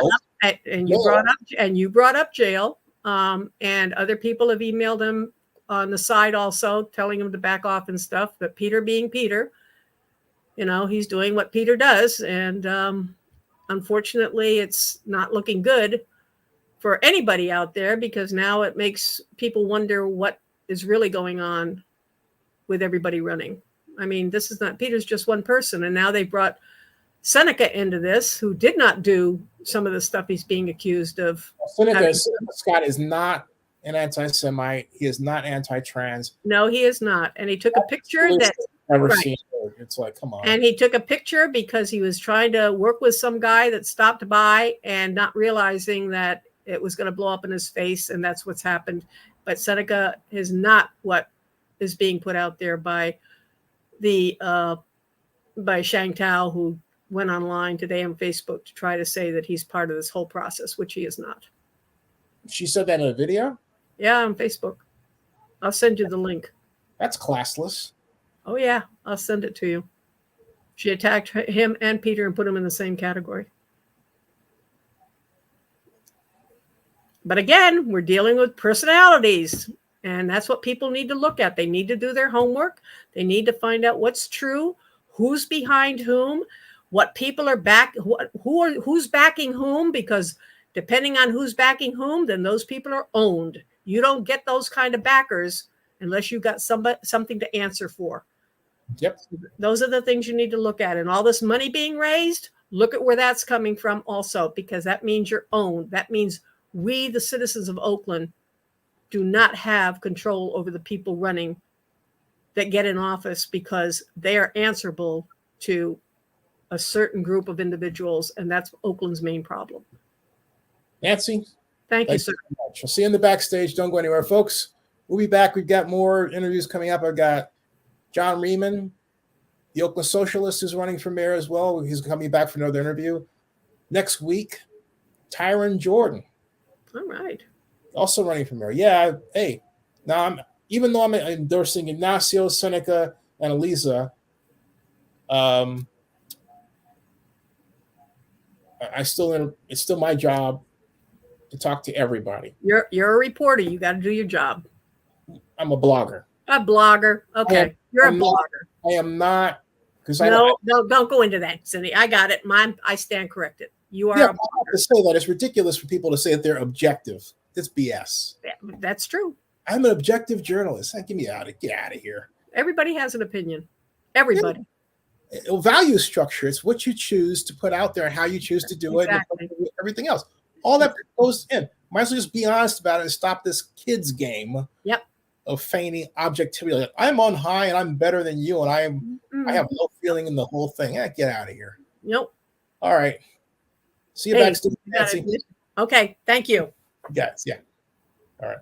Speaker 2: You brought up jail. And other people have emailed him on the side also, telling him to back off and stuff. But Peter being Peter, he's doing what Peter does. And unfortunately, it's not looking good for anybody out there, because now it makes people wonder what is really going on with everybody running. I mean, Peter's just one person. And now they brought Seneca into this, who did not do some of the stuff he's being accused of.
Speaker 1: Seneca Scott is not an anti-Semite. He is not anti-trans.
Speaker 2: No, he is not. And he took a picture
Speaker 1: never
Speaker 2: Right.
Speaker 1: seen it. It's like, come on.
Speaker 2: And he took a picture because he was trying to work with some guy that stopped by and not realizing that it was going to blow up in his face, and that's what's happened. But Seneca is not what is being put out there by the by Shang Tao, who went online today on Facebook to try to say that he's part of this whole process, which he is not.
Speaker 1: She said that in a video?
Speaker 2: Yeah, on Facebook. I'll send you the link.
Speaker 1: That's classless.
Speaker 2: Oh yeah, I'll send it to you. She attacked him and Peter and put him in the same category. But again, we're dealing with personalities, and that's what people need to look at. They need to do their homework. They need to find out what's true, who's behind whom, what people are back, who's backing whom, because depending on who's backing whom, then those people are owned. You don't get those kind of backers unless you've got something to answer for.
Speaker 1: Yep.
Speaker 2: Those are the things you need to look at. And all this money being raised, look at where that's coming from also, because that means you're owned. That means we, the citizens of Oakland, do not have control over the people running that get in office, because they are answerable to a certain group of individuals, and that's Oakland's main problem.
Speaker 1: Nancy,
Speaker 2: Thank you,
Speaker 1: thanks
Speaker 2: sir.
Speaker 1: so much. We'll see you in the backstage. Don't go anywhere, folks. We'll be back. We've got more interviews coming up. I've got John Riemann, the Oakland Socialist, is running for mayor as well. He's coming back for another interview. Next week, Tyron Jordan,
Speaker 2: All right.
Speaker 1: also running for mayor. Yeah, hey, now even though I'm endorsing Ignacio, Seneca, and Eliza, it's still my job to talk to everybody.
Speaker 2: You're a reporter. You got to do your job.
Speaker 1: I'm a blogger.
Speaker 2: A blogger. Okay. You're a blogger.
Speaker 1: I am not, because
Speaker 2: No, don't go into that, Cindy. I got it. I stand corrected. You are
Speaker 1: yeah,
Speaker 2: a
Speaker 1: I have to say that it's ridiculous for people to say that they're objective. That's BS.
Speaker 2: blogger. That's true.
Speaker 1: I'm an objective journalist. Get out of here.
Speaker 2: Everybody has an opinion. Everybody.
Speaker 1: Value structure. It's what you choose to put out there and how you choose to do
Speaker 2: Exactly.
Speaker 1: it and everything else. All that goes in. Might as well just be honest about it and stop this kid's game of feigning objectivity. Like, I'm on high and I'm better than you, and I have no feeling in the whole thing. Get out of here.
Speaker 2: Nope.
Speaker 1: All right. See you backstage,
Speaker 2: you got
Speaker 1: Nancy.
Speaker 2: it. Okay. Thank you.
Speaker 1: Yes. Yeah. All right.